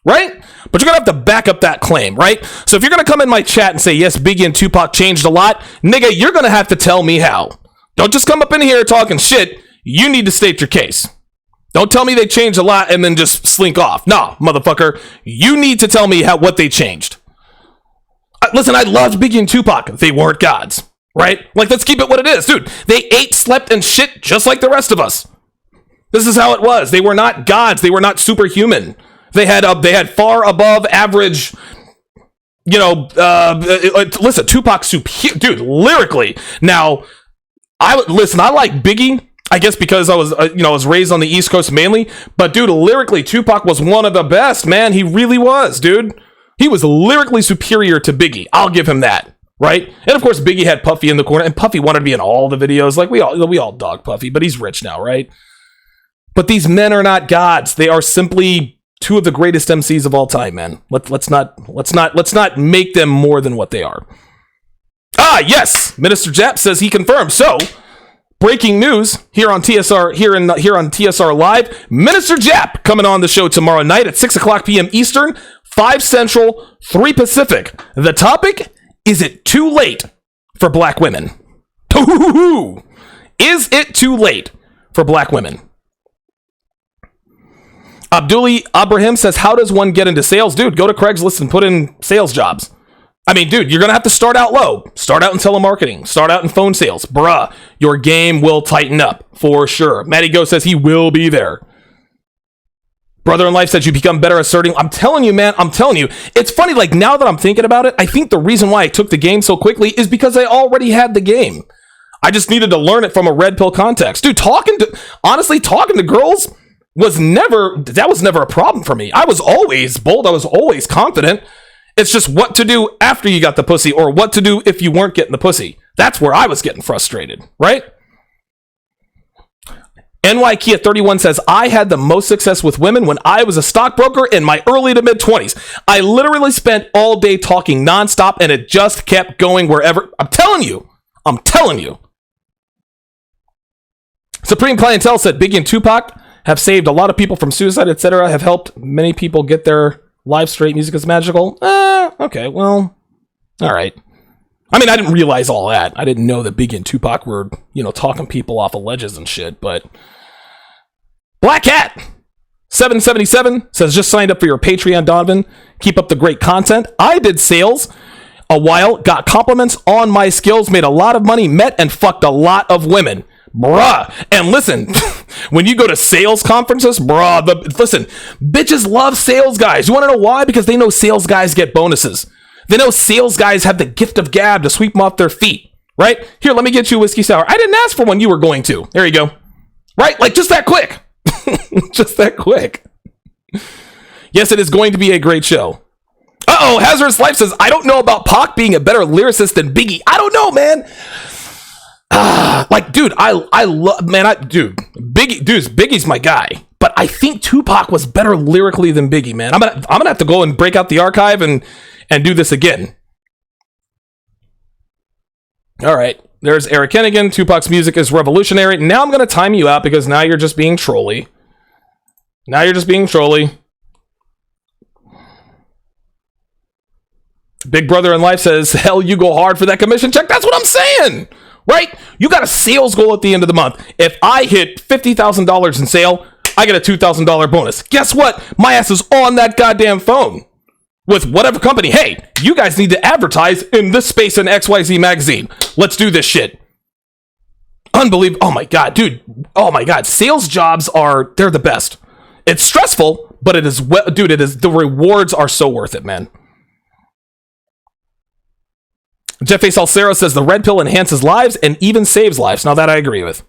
right? But you're gonna have to back up that claim, right? So if you're gonna come in my chat and say, yes, Biggie and Tupac changed a lot, nigga, you're gonna have to tell me how. Don't just come up in here talking shit. You need to state your case. Don't tell me they changed a lot and then just slink off. Nah, motherfucker. You need to tell me what they changed. Listen, I loved Biggie and Tupac. They weren't gods, right? Like, let's keep it what it is. Dude, they ate, slept, and shit just like the rest of us. This is how it was. They were not gods. They were not superhuman. They had far above average, listen, Tupac's dude, lyrically. Now, I like Biggie, I guess because I was raised on the East Coast mainly, but dude, lyrically, Tupac was one of the best, man. He really was, dude. He was lyrically superior to Biggie. I'll give him that, right? And of course, Biggie had Puffy in the corner, and Puffy wanted to be in all the videos. Like we all dog Puffy, but he's rich now, right? But these men are not gods. They are simply two of the greatest MCs of all time, man. Let's not make them more than what they are. Ah, yes, Minister Jap says he confirmed. So, breaking news here on TSR here on TSR Live. Minister Jap coming on the show tomorrow night at 6:00 p.m. Eastern, 5 Central, 3 Pacific. The topic: is it too late for black women? Is it too late for black women? Abduli Abraham says, how does one get into sales? Dude, go to Craigslist and put in sales jobs. I mean, dude, you're going to have to start out low. Start out in telemarketing. Start out in phone sales. Bruh, your game will tighten up for sure. Matty Go says he will be there. Brother in life said you become better asserting. I'm telling you, man. I'm telling you. It's funny, like, now that I'm thinking about it, I think the reason why I took the game so quickly is because I already had the game. I just needed to learn it from a red pill context. Dude, talking to girls was never a problem for me. I was always bold. I was always confident. It's just what to do after you got the pussy or what to do if you weren't getting the pussy. That's where I was getting frustrated, right? NY 31 says, I had the most success with women when I was a stockbroker in my early to mid 20s. I literally spent all day talking nonstop and it just kept going wherever. I'm telling you. Supreme Clientele said Biggie and Tupac have saved a lot of people from suicide, etc. Have helped many people get their life straight. Music is magical. Okay, well, all right. I mean, I didn't realize all that. I didn't know that Biggie and Tupac were, talking people off of ledges and shit, but Black Cat 777 says, just signed up for your Patreon, Donovan. Keep up the great content. I did sales a while, got compliments on my skills, made a lot of money, met and fucked a lot of women. Bruh. And listen, when you go to sales conferences, listen, bitches love sales guys. You want to know why? Because they know sales guys get bonuses. They know sales guys have the gift of gab to sweep them off their feet, right? Here, let me get you a whiskey sour. I didn't ask for one. You were going to. There you go. Right? Like, just that quick. Just that quick. Yes, it is going to be a great show. Uh-oh, Hazardous Life says, I don't know about Pac being a better lyricist than Biggie. I don't know, man. Dude, I love, man, Biggie's my guy. But I think Tupac was better lyrically than Biggie, man. I'm gonna have to go and break out the archive and do this again. All right. There's Eric Hennigan. Tupac's music is revolutionary. Now I'm going to time you out because now you're just being trolly. Big Brother in Life says, hell, you go hard for that commission check. That's what I'm saying, right? You got a sales goal at the end of the month. If I hit $50,000 in sale, I get a $2,000 bonus. Guess what? My ass is on that goddamn phone with whatever company. Hey, you guys need to advertise in this space in XYZ magazine. Let's do this shit. Unbelievable. Oh my God, dude. Oh my God. Sales jobs they're the best. It's stressful, but it is, the rewards are so worth it, man. Jeff A. Salcero says the red pill enhances lives and even saves lives. Now that I agree with.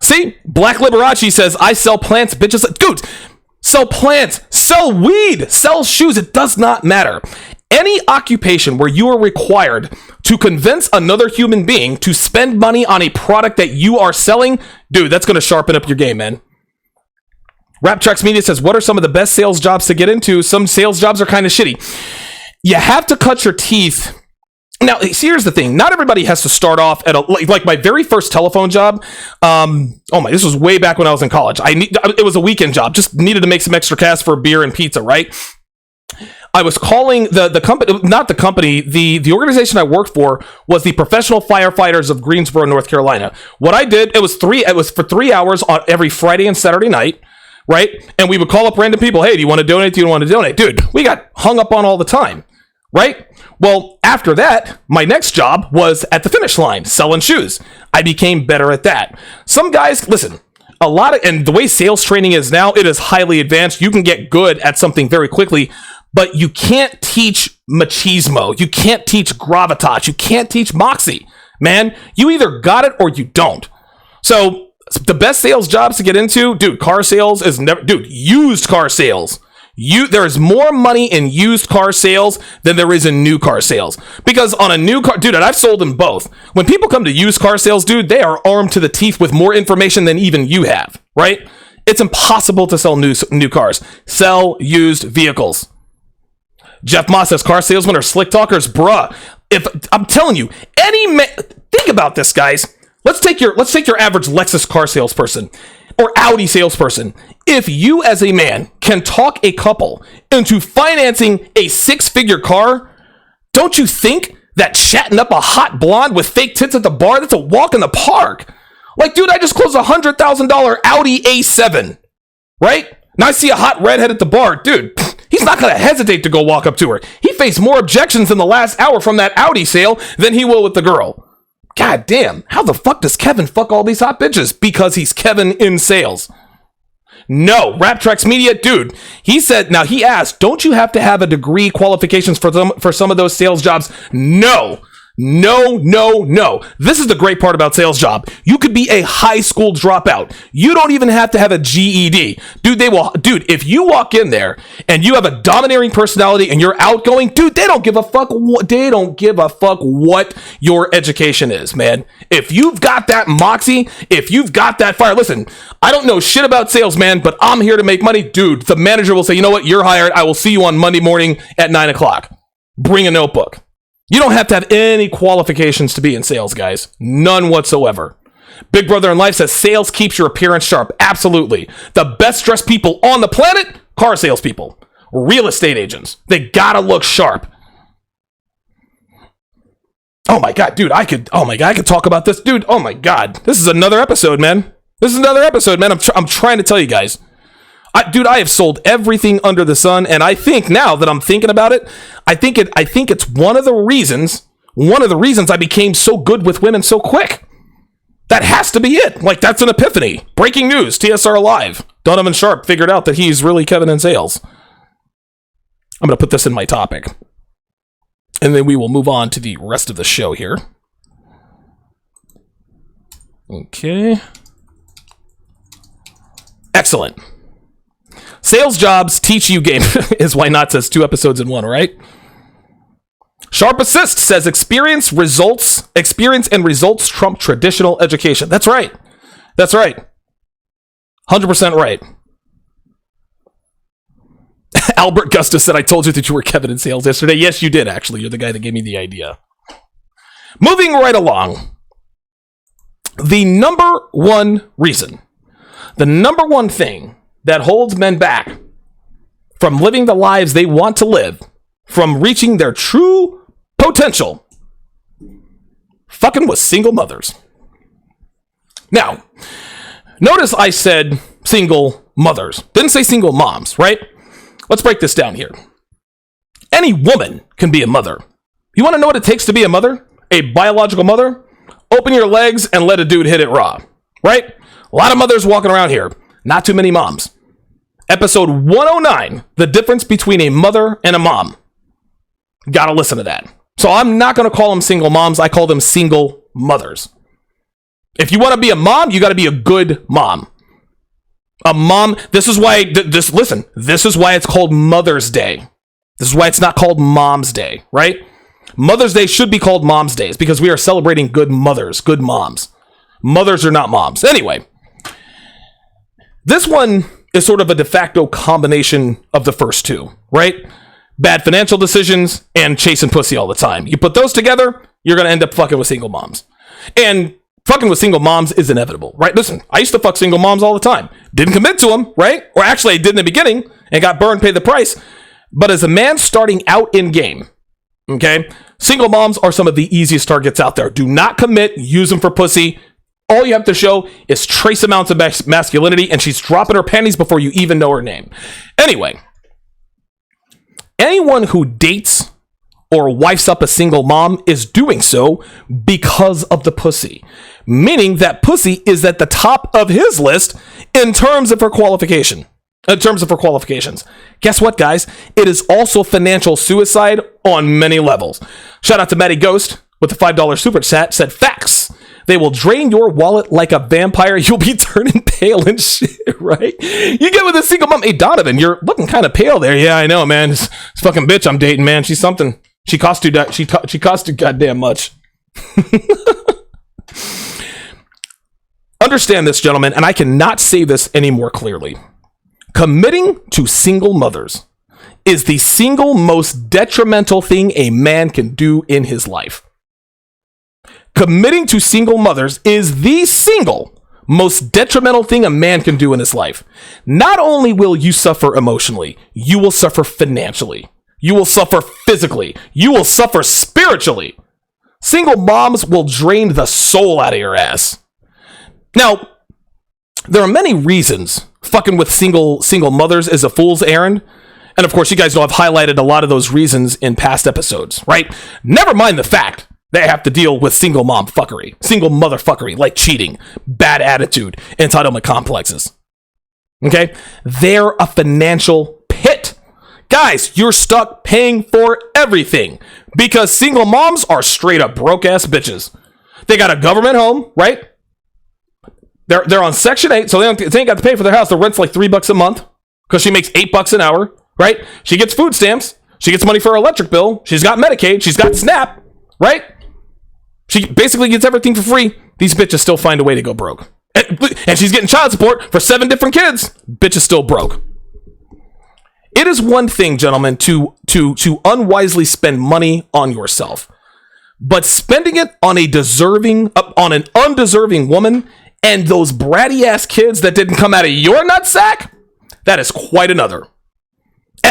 See, Black Liberace says, I sell plants, bitches. Dude, sell plants, sell weed, sell shoes. It does not matter. Any occupation where you are required to convince another human being to spend money on a product that you are selling, dude, that's going to sharpen up your game, man. Rap Tracks Media says, what are some of the best sales jobs to get into? Some sales jobs are kind of shitty. You have to cut your teeth. Now, see, here's the thing. Not everybody has to start off at like my very first telephone job. This was way back when I was in college. It was a weekend job. Just needed to make some extra cash for beer and pizza, right? I was calling the company, not the company, the organization I worked for was the Professional Firefighters of Greensboro, North Carolina. What I did, it was for 3 hours on every Friday and Saturday night, right? And we would call up random people. Hey, do you want to donate? Do you want to donate? Dude, we got hung up on all the time, right? Well, after that, my next job was at the finish line, selling shoes. I became better at that. Some guys, listen, and the way sales training is now, it is highly advanced. You can get good at something very quickly, but you can't teach machismo. You can't teach gravitas. You can't teach moxie, man. You either got it or you don't. So the best sales jobs to get into, dude, car sales is used car sales. There is more money in used car sales than there is in new car sales. Because on a new car, dude, and I've sold them both. When people come to used car sales, dude, they are armed to the teeth with more information than even you have, right? It's impossible to sell new cars. Sell used vehicles. Jeff Moss says car salesmen are slick talkers, bruh. If I'm telling you, think about this, guys. Let's take your average Lexus car salesperson or Audi salesperson. If you as a man can talk a couple into financing a 6-figure car, don't you think that chatting up a hot blonde with fake tits at the bar, that's a walk in the park? Like, dude, I just closed a $100,000 Audi A7, right? Now I see a hot redhead at the bar. Dude, he's not going to hesitate to go walk up to her. He faced more objections in the last hour from that Audi sale than he will with the girl. God damn, how the fuck does Kevin fuck all these hot bitches? Because he's Kevin in sales. No. Raptrax Media, dude, he said, now he asked, don't you have to have a degree qualifications for some of those sales jobs? No. No, no, no. This is the great part about sales job. You could be a high school dropout. You don't even have to have a GED. Dude, if you walk in there and you have a domineering personality and you're outgoing, dude, they don't give a fuck what your education is, man. If you've got that moxie, if you've got that fire, listen, I don't know shit about sales, man, but I'm here to make money. Dude, the manager will say, you know what? You're hired. I will see you on Monday morning at 9:00. Bring a notebook. You don't have to have any qualifications to be in sales, guys. None whatsoever. Big Brother in Life says sales keeps your appearance sharp. Absolutely. The best dressed people on the planet, car salespeople, real estate agents. They gotta look sharp. Oh my God, dude, I could talk about this. Dude, oh my God. This is another episode, man. I'm trying to tell you guys. I have sold everything under the sun, and I think now that I'm thinking about it, I think it's one of the reasons I became so good with women so quick. That has to be it. Like, that's an epiphany. Breaking news, TSR Live. Donovan Sharp figured out that he's really Kevin in sales. I'm going to put this in my topic. And then we will move on to the rest of the show here. Okay. Excellent. Sales jobs teach you game is why not says 2 episodes in 1, right? Sharp Assist says experience and results trump traditional education. That's right. 100% right. Albert Gustus said, I told you that you were Kevin in sales yesterday. Yes, you did, actually. You're the guy that gave me the idea. Moving right along. The number one thing that holds men back from living the lives they want to live, from reaching their true potential, fucking with single mothers. Now, notice I said single mothers. Didn't say single moms, right? Let's break this down here. Any woman can be a mother. You want to know what it takes to be a mother? A biological mother? Open your legs and let a dude hit it raw, right? A lot of mothers walking around here. Not too many moms. Episode 109, the difference between a mother and a mom. Gotta listen to that. So I'm not going to call them single moms. I call them single mothers. If you want to be a mom, you got to be a good mom. A mom, this is why it's called Mother's Day. This is why it's not called Mom's Day, right? Mother's Day should be called Mom's Days because we are celebrating good mothers, good moms. Mothers are not moms. Anyway, this one is sort of a de facto combination of the first two, right? Bad financial decisions and chasing pussy all the time. You put those together, you're going to end up fucking with single moms. And fucking with single moms is inevitable, right? Listen, I used to fuck single moms all the time. Didn't commit to them, right? Or actually, I did in the beginning and got burned, paid the price. But as a man starting out in game, okay, single moms are some of the easiest targets out there. Do not commit, use them for pussy. All you have to show is trace amounts of masculinity, and she's dropping her panties before you even know her name. Anyway, anyone who dates or wifes up a single mom is doing so because of the pussy, meaning that pussy is at the top of his list in terms of her qualifications. Guess what, guys? It is also financial suicide on many levels. Shout out to Matty Ghost with the $5 super chat, said facts. They will drain your wallet like a vampire. You'll be turning pale and shit, right? You get with a single mom. Hey, Donovan, you're looking kind of pale there. Yeah, I know, man. This fucking bitch I'm dating, man. She's something. She cost too goddamn much. Understand this, gentlemen, and I cannot say this any more clearly. Committing to single mothers is the single most detrimental thing a man can do in his life. Committing to single mothers is the single most detrimental thing a man can do in his life. Not only will you suffer emotionally, you will suffer financially. You will suffer physically. You will suffer spiritually. Single moms will drain the soul out of your ass. Now, there are many reasons fucking with single mothers is a fool's errand. And of course, you guys know I've highlighted a lot of those reasons in past episodes, right? Never mind the fact they have to deal with single mom fuckery, single mother fuckery, like cheating, bad attitude, entitlement complexes. Okay? They're a financial pit. Guys, you're stuck paying for everything because single moms are straight up broke ass bitches. They got a government home, right? They're on Section 8, so they ain't got to pay for their house. The rent's like $3 a month because she makes $8 an hour, right? She gets food stamps. She gets money for her electric bill. She's got Medicaid. She's got SNAP, right? She basically gets everything for free. These bitches still find a way to go broke. And she's getting child support for 7 different kids. Bitch is still broke. It is one thing, gentlemen, to unwisely spend money on yourself, but spending it on on an undeserving woman and those bratty ass kids that didn't come out of your nutsack, that is quite another.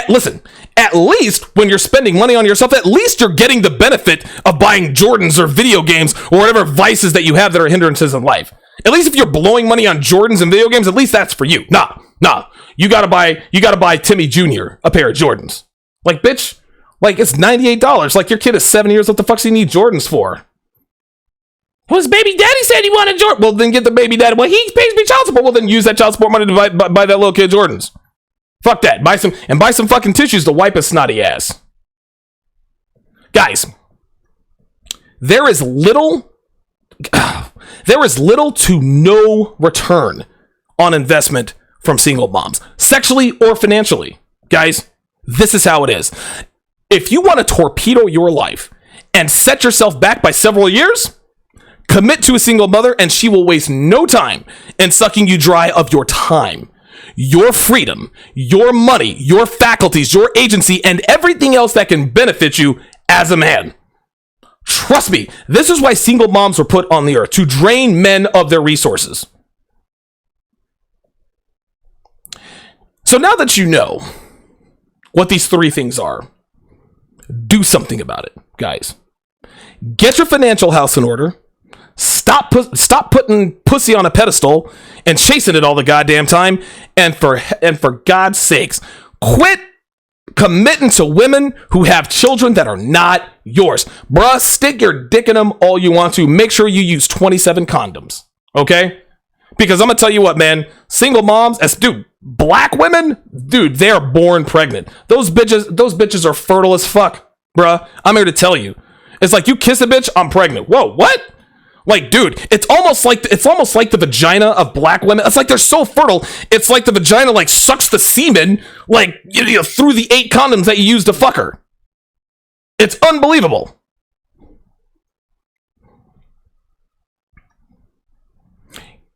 Listen, at least when you're spending money on yourself, at least you're getting the benefit of buying Jordans or video games or whatever vices that you have that are hindrances in life. At least if you're blowing money on Jordans and video games, at least that's for you. Nah. You gotta buy Timmy Jr. a pair of Jordans. Like, bitch, like it's $98. Like your kid is 7 years. What the fuck does he need Jordans for? Well, his baby daddy said he wanted Jordan. Well, then get the baby daddy. Well, he pays me child support. Well, then use that child support money to buy that little kid Jordans. Fuck that. Buy some fucking tissues to wipe his snotty ass. Guys, there is little to no return on investment from single moms, sexually or financially. Guys, this is how it is. If you want to torpedo your life and set yourself back by several years, commit to a single mother and she will waste no time in sucking you dry of your time, your freedom, your money, your faculties, your agency, and everything else that can benefit you as a man. Trust me, this is why single moms were put on the earth, to drain men of their resources. So now that you know what these 3 things are, do something about it, guys. Get your financial house in order. Stop putting pussy on a pedestal and chasing it all the goddamn time. And for God's sakes, quit committing to women who have children that are not yours. Bruh, stick your dick in them all you want to. Make sure you use 27 condoms, okay? Because I'm gonna tell you what, man, single moms, black women, dude, they're born pregnant. Those bitches are fertile as fuck, bruh. I'm here to tell you. It's like you kiss a bitch, I'm pregnant. Whoa, what? Like, dude, it's almost like the vagina of black women. It's like they're so fertile. It's like the vagina like sucks the semen like through the 8 condoms that you use to fuck her. It's unbelievable.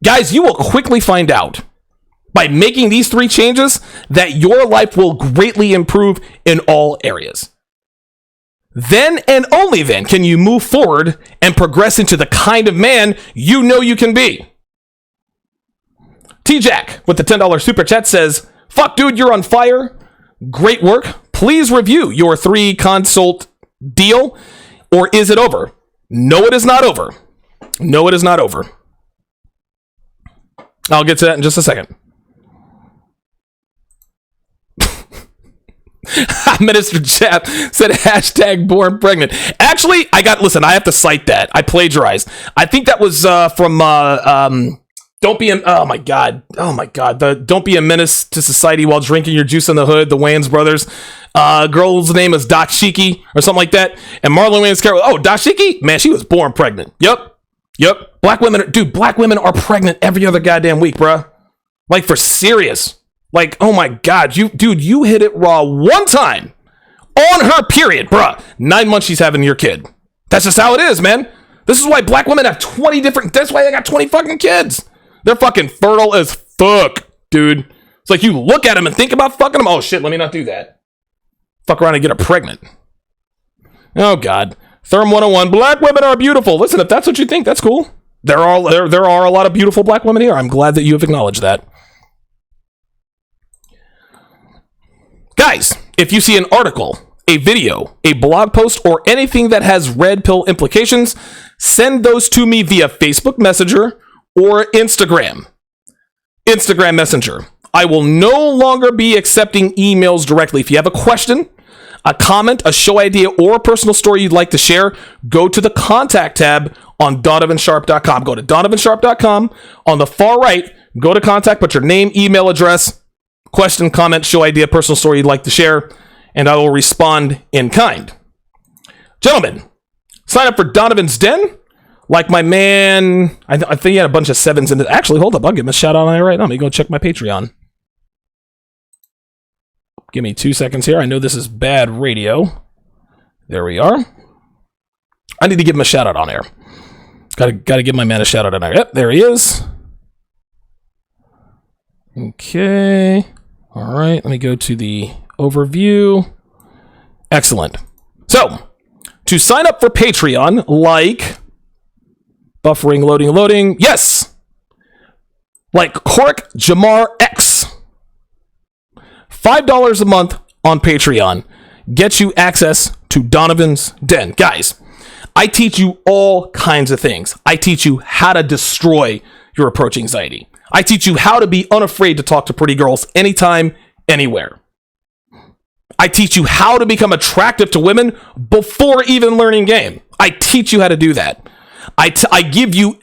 Guys, you will quickly find out by making these 3 changes that your life will greatly improve in all areas. Then and only then can you move forward and progress into the kind of man you know you can be. T-Jack with the $10 super chat says, "Fuck dude, you're on fire. Great work. Please review your 3 consult deal, or is it over?" No, it is not over. No, it is not over. I'll get to that in just a second. Minister Chap said hashtag born pregnant. Actually, I have to cite that. I plagiarized. I think that was from Don't Be a Don't Be a Menace to Society While Drinking Your Juice in the Hood, the Wayans brothers. Girl's name is Dashiki or something like that. And Marlon Wayans Carroll. Oh, Dashiki? Man, she was born pregnant. Yep. Black women are pregnant every other goddamn week, bruh. Like, for serious. Like, oh my God, you hit it raw one time on her period, bruh. 9 months she's having your kid. That's just how it is, man. This is why black women have 20 that's why they got 20 fucking kids. They're fucking fertile as fuck, dude. It's like you look at them and think about fucking them. Oh shit, let me not do that. Fuck around and get her pregnant. Oh God. Therm 101, black women are beautiful. Listen, if that's what you think, that's cool. There are a lot of beautiful black women here. I'm glad that you have acknowledged that. Guys, if you see an article, a video, a blog post, or anything that has red pill implications, send those to me via Facebook Messenger or Instagram Messenger. I will no longer be accepting emails directly. If you have a question, a comment, a show idea, or a personal story you'd like to share, go to the contact tab on donovansharp.com. Go to donovansharp.com. On the far right, Go to contact, put your name, email address, question, comment, show idea, personal story you'd like to share, and I will respond in kind. Gentlemen, sign up for Donovan's Den. Like my man, I think he had a bunch of 7s in it. Actually, hold up. I'll give him a shout out on it right now. Let me go check my Patreon. Give me 2 seconds here. I know this is bad radio. There we are. I need to give him a shout out on air. Gotta give my man a shout out on air. Yep, there he is. Okay. All right. Let me go to the overview. Excellent. So, to sign up for Patreon, like buffering, loading. Yes. Like Cork Jamar X. $5 a month on Patreon gets you access to Donovan's Den. Guys, I teach you all kinds of things. I teach you how to destroy your approach anxiety. I teach you how to be unafraid to talk to pretty girls anytime, anywhere. I teach you how to become attractive to women before even learning game. I teach you how to do that. I give you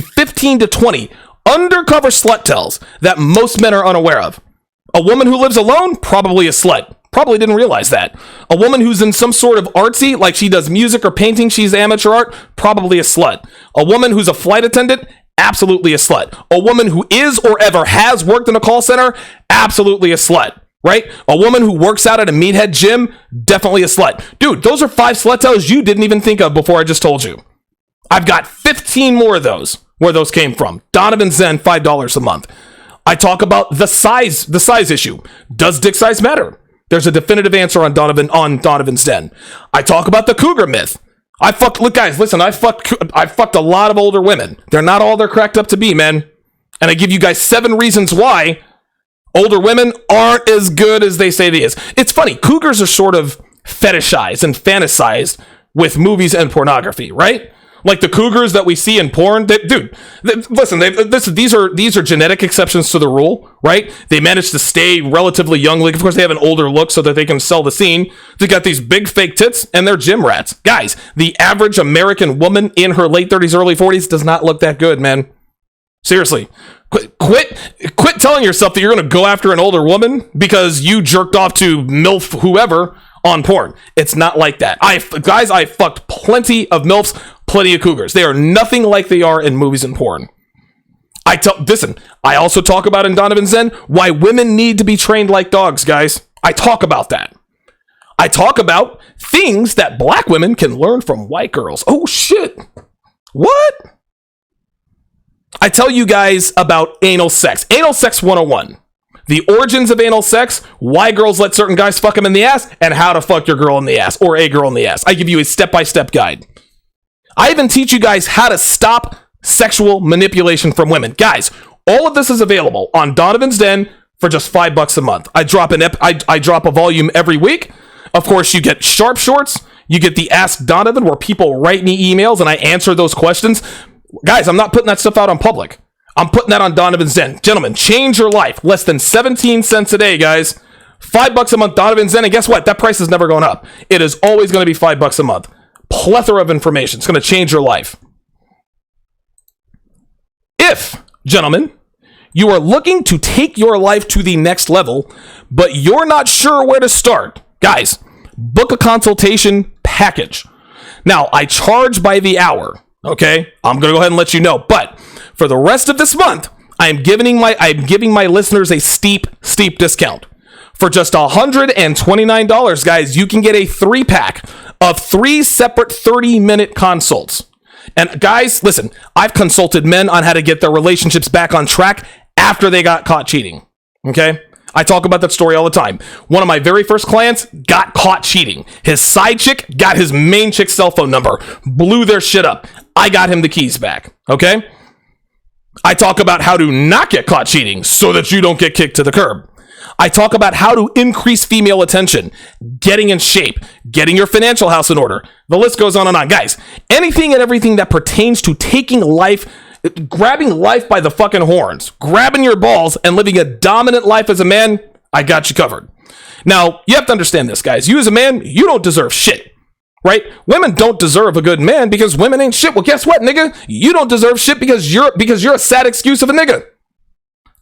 15 to 20 undercover slut tells that most men are unaware of. A woman who lives alone, probably a slut. Probably didn't realize that. A woman who's in some sort of artsy, like she does music or painting, she's amateur art, probably a slut. A woman who's a flight attendant, absolutely a slut. A woman who is or ever has worked in a call center, absolutely a slut. Right? A woman who works out at a meathead gym, definitely a slut. Dude, those are 5 slut tells you didn't even think of before I just told you. I've got 15 more of those, where those came from. Donovan's Zen, $5 a month. I talk about the size issue. Does dick size matter? There's a definitive answer on Donovan's Den. I talk about the cougar myth. Look guys, listen, I fucked a lot of older women. They're not all they're cracked up to be, man. And I give you guys 7 reasons why older women aren't as good as they say they is. It's funny, cougars are sort of fetishized and fantasized with movies and pornography, right? Like the cougars that we see in porn, these are genetic exceptions to the rule, right? They manage to stay relatively young. Like, of course, they have an older look so that they can sell the scene. They got these big fake tits and they're gym rats. Guys, the average American woman in her late 30s, early 40s does not look that good, man. Seriously. Quit telling yourself that you're going to go after an older woman because you jerked off to MILF whoever on porn. It's not like that. I fucked plenty of MILFs, plenty of cougars. They are nothing like they are in movies and porn. Listen, I also talk about in Donovan's Den why women need to be trained like dogs, guys. I talk about that. I talk about things that black women can learn from white girls. Oh, shit. What? I tell you guys about anal sex. Anal sex 101. The origins of anal sex, why girls let certain guys fuck them in the ass, and how to fuck your girl in the ass, or a girl in the ass. I give you a step-by-step guide. I even teach you guys how to stop sexual manipulation from women. Guys, all of this is available on Donovan's Den for just $5 a month. I drop a volume every week. Of course, you get Sharp Shorts. You get the Ask Donovan, where people write me emails and I answer those questions. Guys, I'm not putting that stuff out on public. I'm putting that on Donovan's Den. Gentlemen, change your life. Less than 17 cents a day, guys. $5 a month, Donovan's Den. And guess what? That price is never going up. It is always going to be $5 a month. Plethora of information. It's going to change your life. If, gentlemen, you are looking to take your life to the next level, but you're not sure where to start, guys, book a consultation package. Now, I charge by the hour, okay? I'm going to go ahead and let you know. But for the rest of this month, I'm giving my listeners a steep discount. For just $129, guys, you can get a 3-pack of 3 separate 30-minute consults. And guys, listen, I've consulted men on how to get their relationships back on track after they got caught cheating. Okay? I talk about that story all the time. One of my very first clients got caught cheating. His side chick got his main chick's cell phone number, blew their shit up. I got him the keys back. Okay? I talk about how to not get caught cheating so that you don't get kicked to the curb. I talk about how to increase female attention, getting in shape, getting your financial house in order. The list goes on and on. Guys, anything and everything that pertains to taking life, grabbing life by the fucking horns, grabbing your balls and living a dominant life as a man, I got you covered. Now, you have to understand this, guys. You as a man, you don't deserve shit. Right? Women don't deserve a good man because women ain't shit. Well, guess what, nigga? You don't deserve shit because you're a sad excuse of a nigga.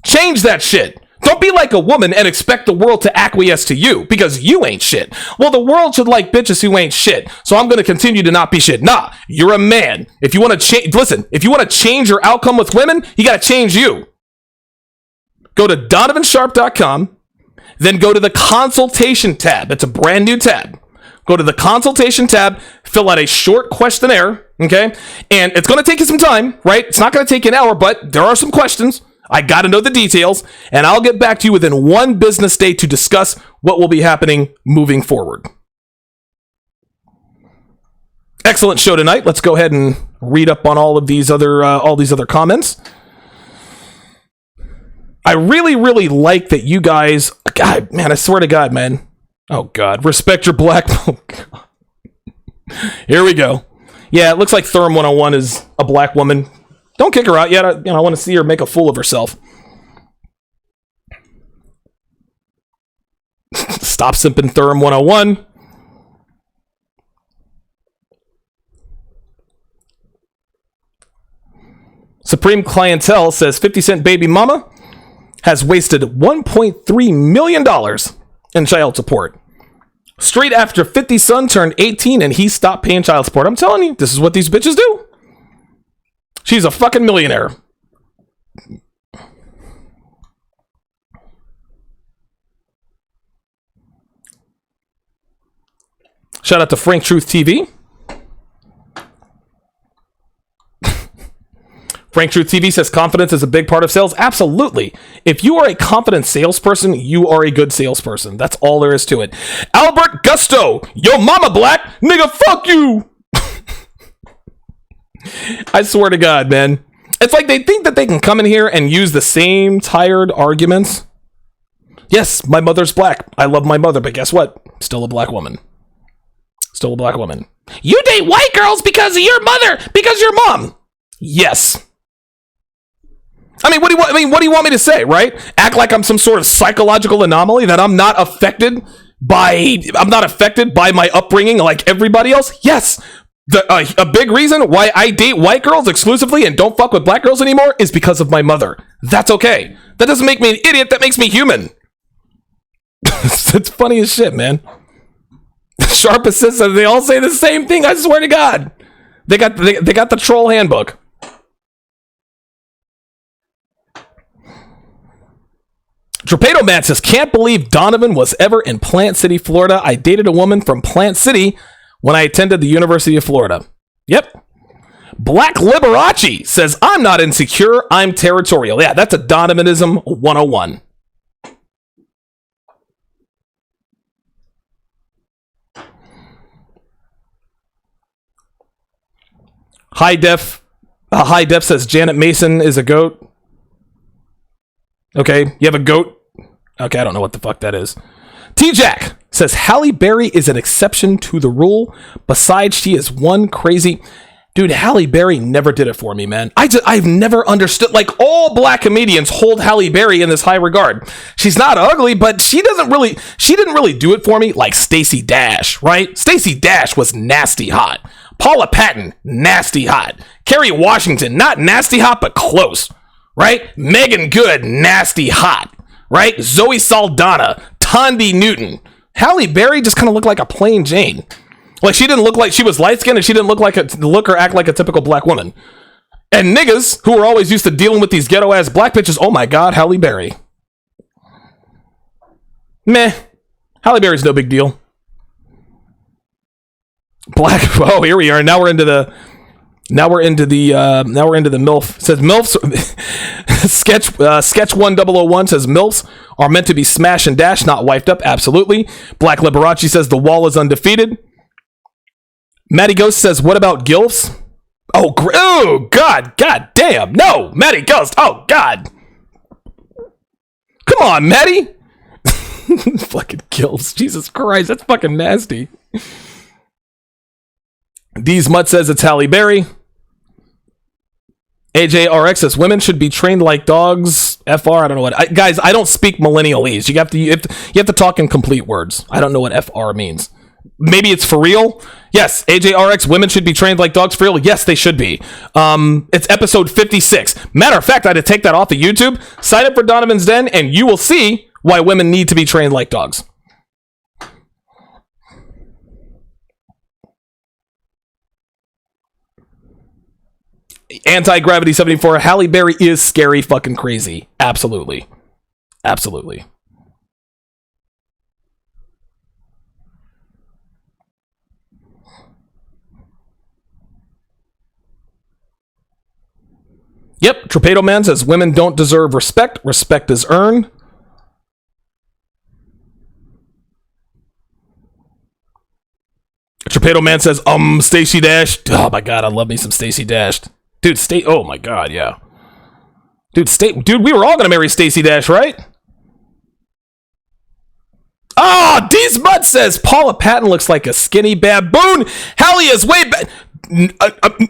Change that shit. Don't be like a woman and expect the world to acquiesce to you because you ain't shit. Well, the world should like bitches who ain't shit. So I'm going to continue to not be shit. Nah, you're a man. If you want to change, listen, if you want to change your outcome with women, you got to change you. Go to donovansharp.com, then go to the consultation tab. It's a brand new tab. Go to the consultation tab, fill out a short questionnaire, okay? And it's going to take you some time, right? It's not going to take you an hour, but there are some questions. I got to know the details, and I'll get back to you within one business day to discuss what will be happening moving forward. Excellent show tonight. Let's go ahead and read up on all these other comments. I really, really like that you guys. God, man, I swear to God, man. Oh God, respect your black. Oh God. Here we go. Yeah, it looks like Therm 101 is a black woman. Don't kick her out yet. I want to see her make a fool of herself. Stop simping Therm 101. Supreme Clientele says 50 Cent Baby Mama has wasted $1.3 million in child support. Straight after 50's son turned 18 and he stopped paying child support. I'm telling you, this is what these bitches do. She's a fucking millionaire. Shout out to Frank Truth TV. Frank Truth TV says confidence is a big part of sales. Absolutely. If you are a confident salesperson, you are a good salesperson. That's all there is to it. Albert Gusto. Yo mama black. Nigga, fuck you. I swear to God, man. It's like they think that they can come in here and use the same tired arguments. Yes, my mother's black. I love my mother, but guess what? Still a black woman. Still a black woman. You date white girls because of your mother, because your mom. Yes. I mean, what do you want me to say, right? Act like I'm some sort of psychological anomaly, that I'm not affected by my upbringing like everybody else? Yes. A big reason why I date white girls exclusively and don't fuck with black girls anymore is because of my mother. That's okay. That doesn't make me an idiot. That makes me human. It's funny as shit, man. Sharp assistant. They all say the same thing. I swear to God. They got the troll handbook. Torpedo Man says, can't believe Donovan was ever in Plant City, Florida. I dated a woman from Plant City when I attended the University of Florida. Yep. Black Liberace says, I'm not insecure, I'm territorial. Yeah, that's a Donovanism 101. High Def says, Janet Mason is a goat. Okay, you have a goat? Okay, I don't know what the fuck that is. T-Jack says, Halle Berry is an exception to the rule. Besides, she is one crazy... Dude, Halle Berry never did it for me, man. I've never understood... Like, all black comedians hold Halle Berry in this high regard. She's not ugly, but she didn't really do it for me like Stacey Dash, right? Stacey Dash was nasty hot. Paula Patton, nasty hot. Kerry Washington, not nasty hot, but close. Right? Megan Good, nasty hot. Right? Zoe Saldana, Tondi Newton. Halle Berry just kind of looked like a plain Jane. Like, she didn't look like she was light-skinned, and she didn't look or act like a typical black woman. And niggas, who are always used to dealing with these ghetto-ass black bitches, oh my God, Halle Berry. Meh. Halle Berry's no big deal. Black, oh, here we are. Now we're into the MILF. It says MILFs sketch 1001 says MILFs are meant to be smash and dash, not wiped up. Absolutely. Black Liberace says the wall is undefeated. Matty Ghost says, what about GILFs? Oh God damn. No, Matty Ghost. Oh God. Come on, Matty. Fucking GILFs. Jesus Christ, that's fucking nasty. D's Mutt says it's Halle Berry. AJRX says women should be trained like dogs. FR, I don't know what. Guys, I don't speak millennialese. You have to talk in complete words. I don't know what FR means. maybe it's for real. Yes, AJRX, women should be trained like dogs for real. Yes, they should be. It's episode 56. Matter of fact, I had to take that off of YouTube. Sign up for Donovan's Den, and you will see why women need to be trained like dogs. Anti-Gravity 74, Halle Berry is scary fucking crazy. Absolutely. Absolutely. Yep, Torpedo Man says women don't deserve respect. Respect is earned. Torpedo Man says, Stacey Dash. Oh my god, I love me some Stacey Dash. Dude, oh my god, yeah. Dude, we were all gonna marry Stacey Dash, right? Oh, D's Mutt says Paula Patton looks like a skinny baboon. Halle is way better.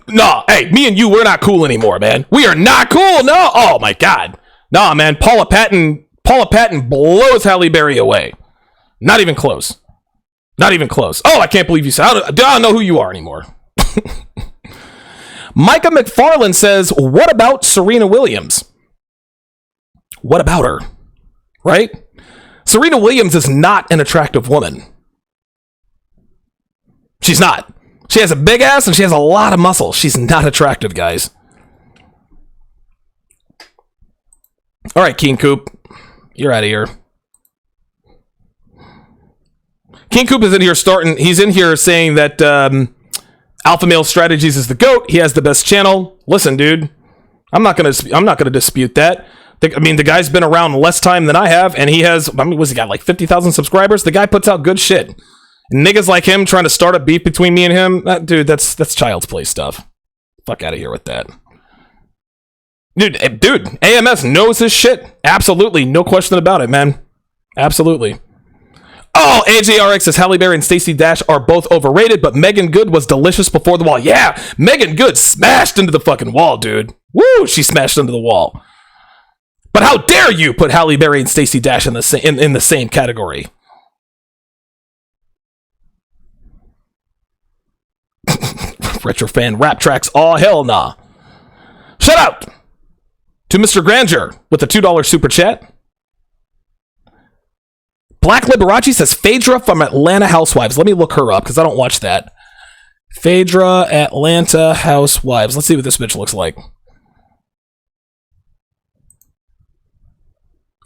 No, hey, me and you, we're not cool anymore, man. We are not cool. No, oh my god, nah, man. Paula Patton blows Halle Berry away. Not even close. Not even close. Oh, I can't believe you said. I don't know who you are anymore. Micah McFarland says, "What about Serena Williams? What about her? Right? Serena Williams is not an attractive woman. She's not." She has a big ass and she has a lot of muscle. She's not attractive, guys. All right, King Coop. You're out of here. King Coop is in here he's in here saying that Alpha Male Strategies is the GOAT. He has the best channel. Listen, dude. I'm not gonna dispute that. The guy's been around less time than I have, and he has, what's he got, like 50,000 subscribers? The guy puts out good shit. Niggas like him trying to start a beef between me and him, dude, that's child's play stuff. Fuck out of here with that. Dude, AMS knows his shit. Absolutely, no question about it, man. Absolutely. Oh, AJRX says Halle Berry and Stacey Dash are both overrated, but Megan Good was delicious before the wall. Yeah, Megan Good smashed into the fucking wall, dude. Woo, she smashed into the wall. But how dare you put Halle Berry and Stacey Dash in the same category? Retro fan rap tracks. Oh, hell nah. Shout out to Mr. Grandeur with a $2 super chat. Black Liberace says Phaedra from Atlanta Housewives. Let me look her up because I don't watch that. Phaedra Atlanta Housewives. Let's see what this bitch looks like.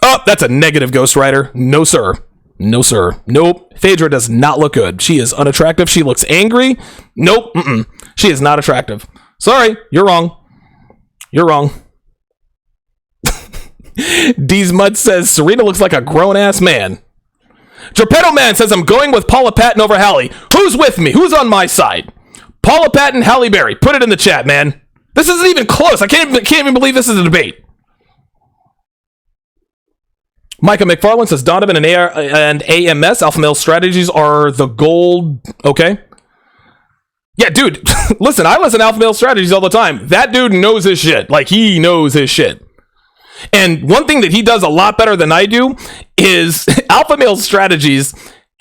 Oh, that's a negative ghostwriter. No, sir. No, sir. Nope. Phaedra does not look good. She is unattractive. She looks angry. Nope. She is not attractive. Sorry. You're wrong. You're wrong. D's Mud says Serena looks like a grown-ass man. Geppetto Man says I'm going with Paula Patton over Halle. Who's with me? Who's on my side? Paula Patton, Halle Berry. Put it in the chat, man. This isn't even close. I can't even believe this is a debate. Micah McFarland says Donovan and AMS, Alpha Male Strategies, are the gold. Okay. Yeah, dude. Listen, I listen to Alpha Male Strategies all the time. That dude knows his shit. Like, he knows his shit. And one thing that he does a lot better than I do is Alpha Male Strategies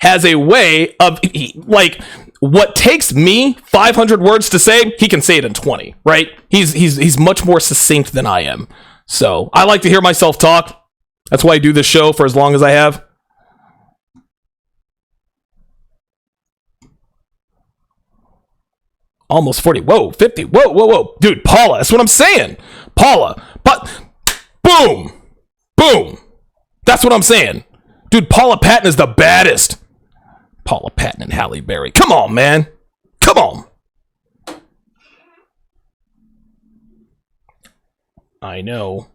has a way of, like, what takes me 500 words to say, he can say it in 20, right? He's much more succinct than I am. So I like to hear myself talk. That's why I do this show for as long as I have. Almost 40. Whoa, 50. Whoa. Dude, Paula. That's what I'm saying. Paula. But boom. Boom. That's what I'm saying. Dude, Paula Patton is the baddest. Paula Patton and Halle Berry. Come on, man. Come on. I know.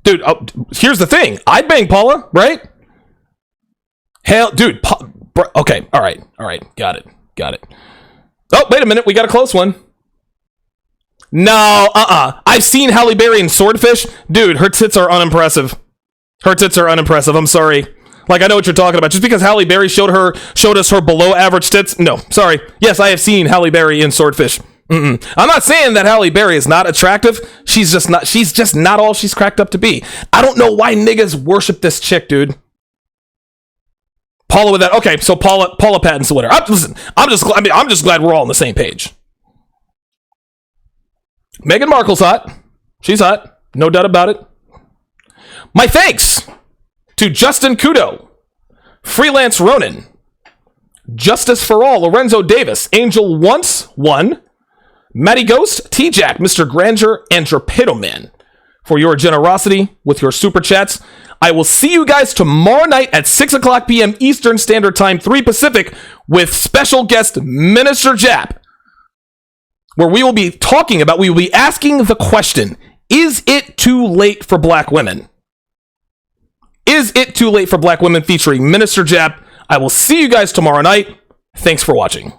Dude, here's the thing. I'd bang Paula, right? Hell, dude. Okay, all right. Got it. Oh, wait a minute. We got a close one. No, I've seen Halle Berry in Swordfish. Dude, her tits are unimpressive. I'm sorry. Like, I know what you're talking about. Just because Halle Berry showed us her below average tits. No, sorry. Yes, I have seen Halle Berry in Swordfish. I'm not saying that Halle Berry is not attractive. She's just not all she's cracked up to be. I don't know why niggas worship this chick, dude. Paula with that. Okay, so Paula Patton's the winner. Listen, I'm just glad we're all on the same page. Meghan Markle's hot. She's hot. No doubt about it. My thanks to Justin Kudo, Freelance Ronin, Justice for All, Lorenzo Davis, Angel Once One, Matty Ghost, T-Jack, Mr. Granger, and Drapedo Man for your generosity with your super chats. I will see you guys tomorrow night at 6 o'clock p.m. Eastern Standard Time, 3 Pacific, with special guest Minister Jap, where we will be asking the question, is it too late for black women? Is it too late for black women, featuring Minister Jap? I will see you guys tomorrow night. Thanks for watching.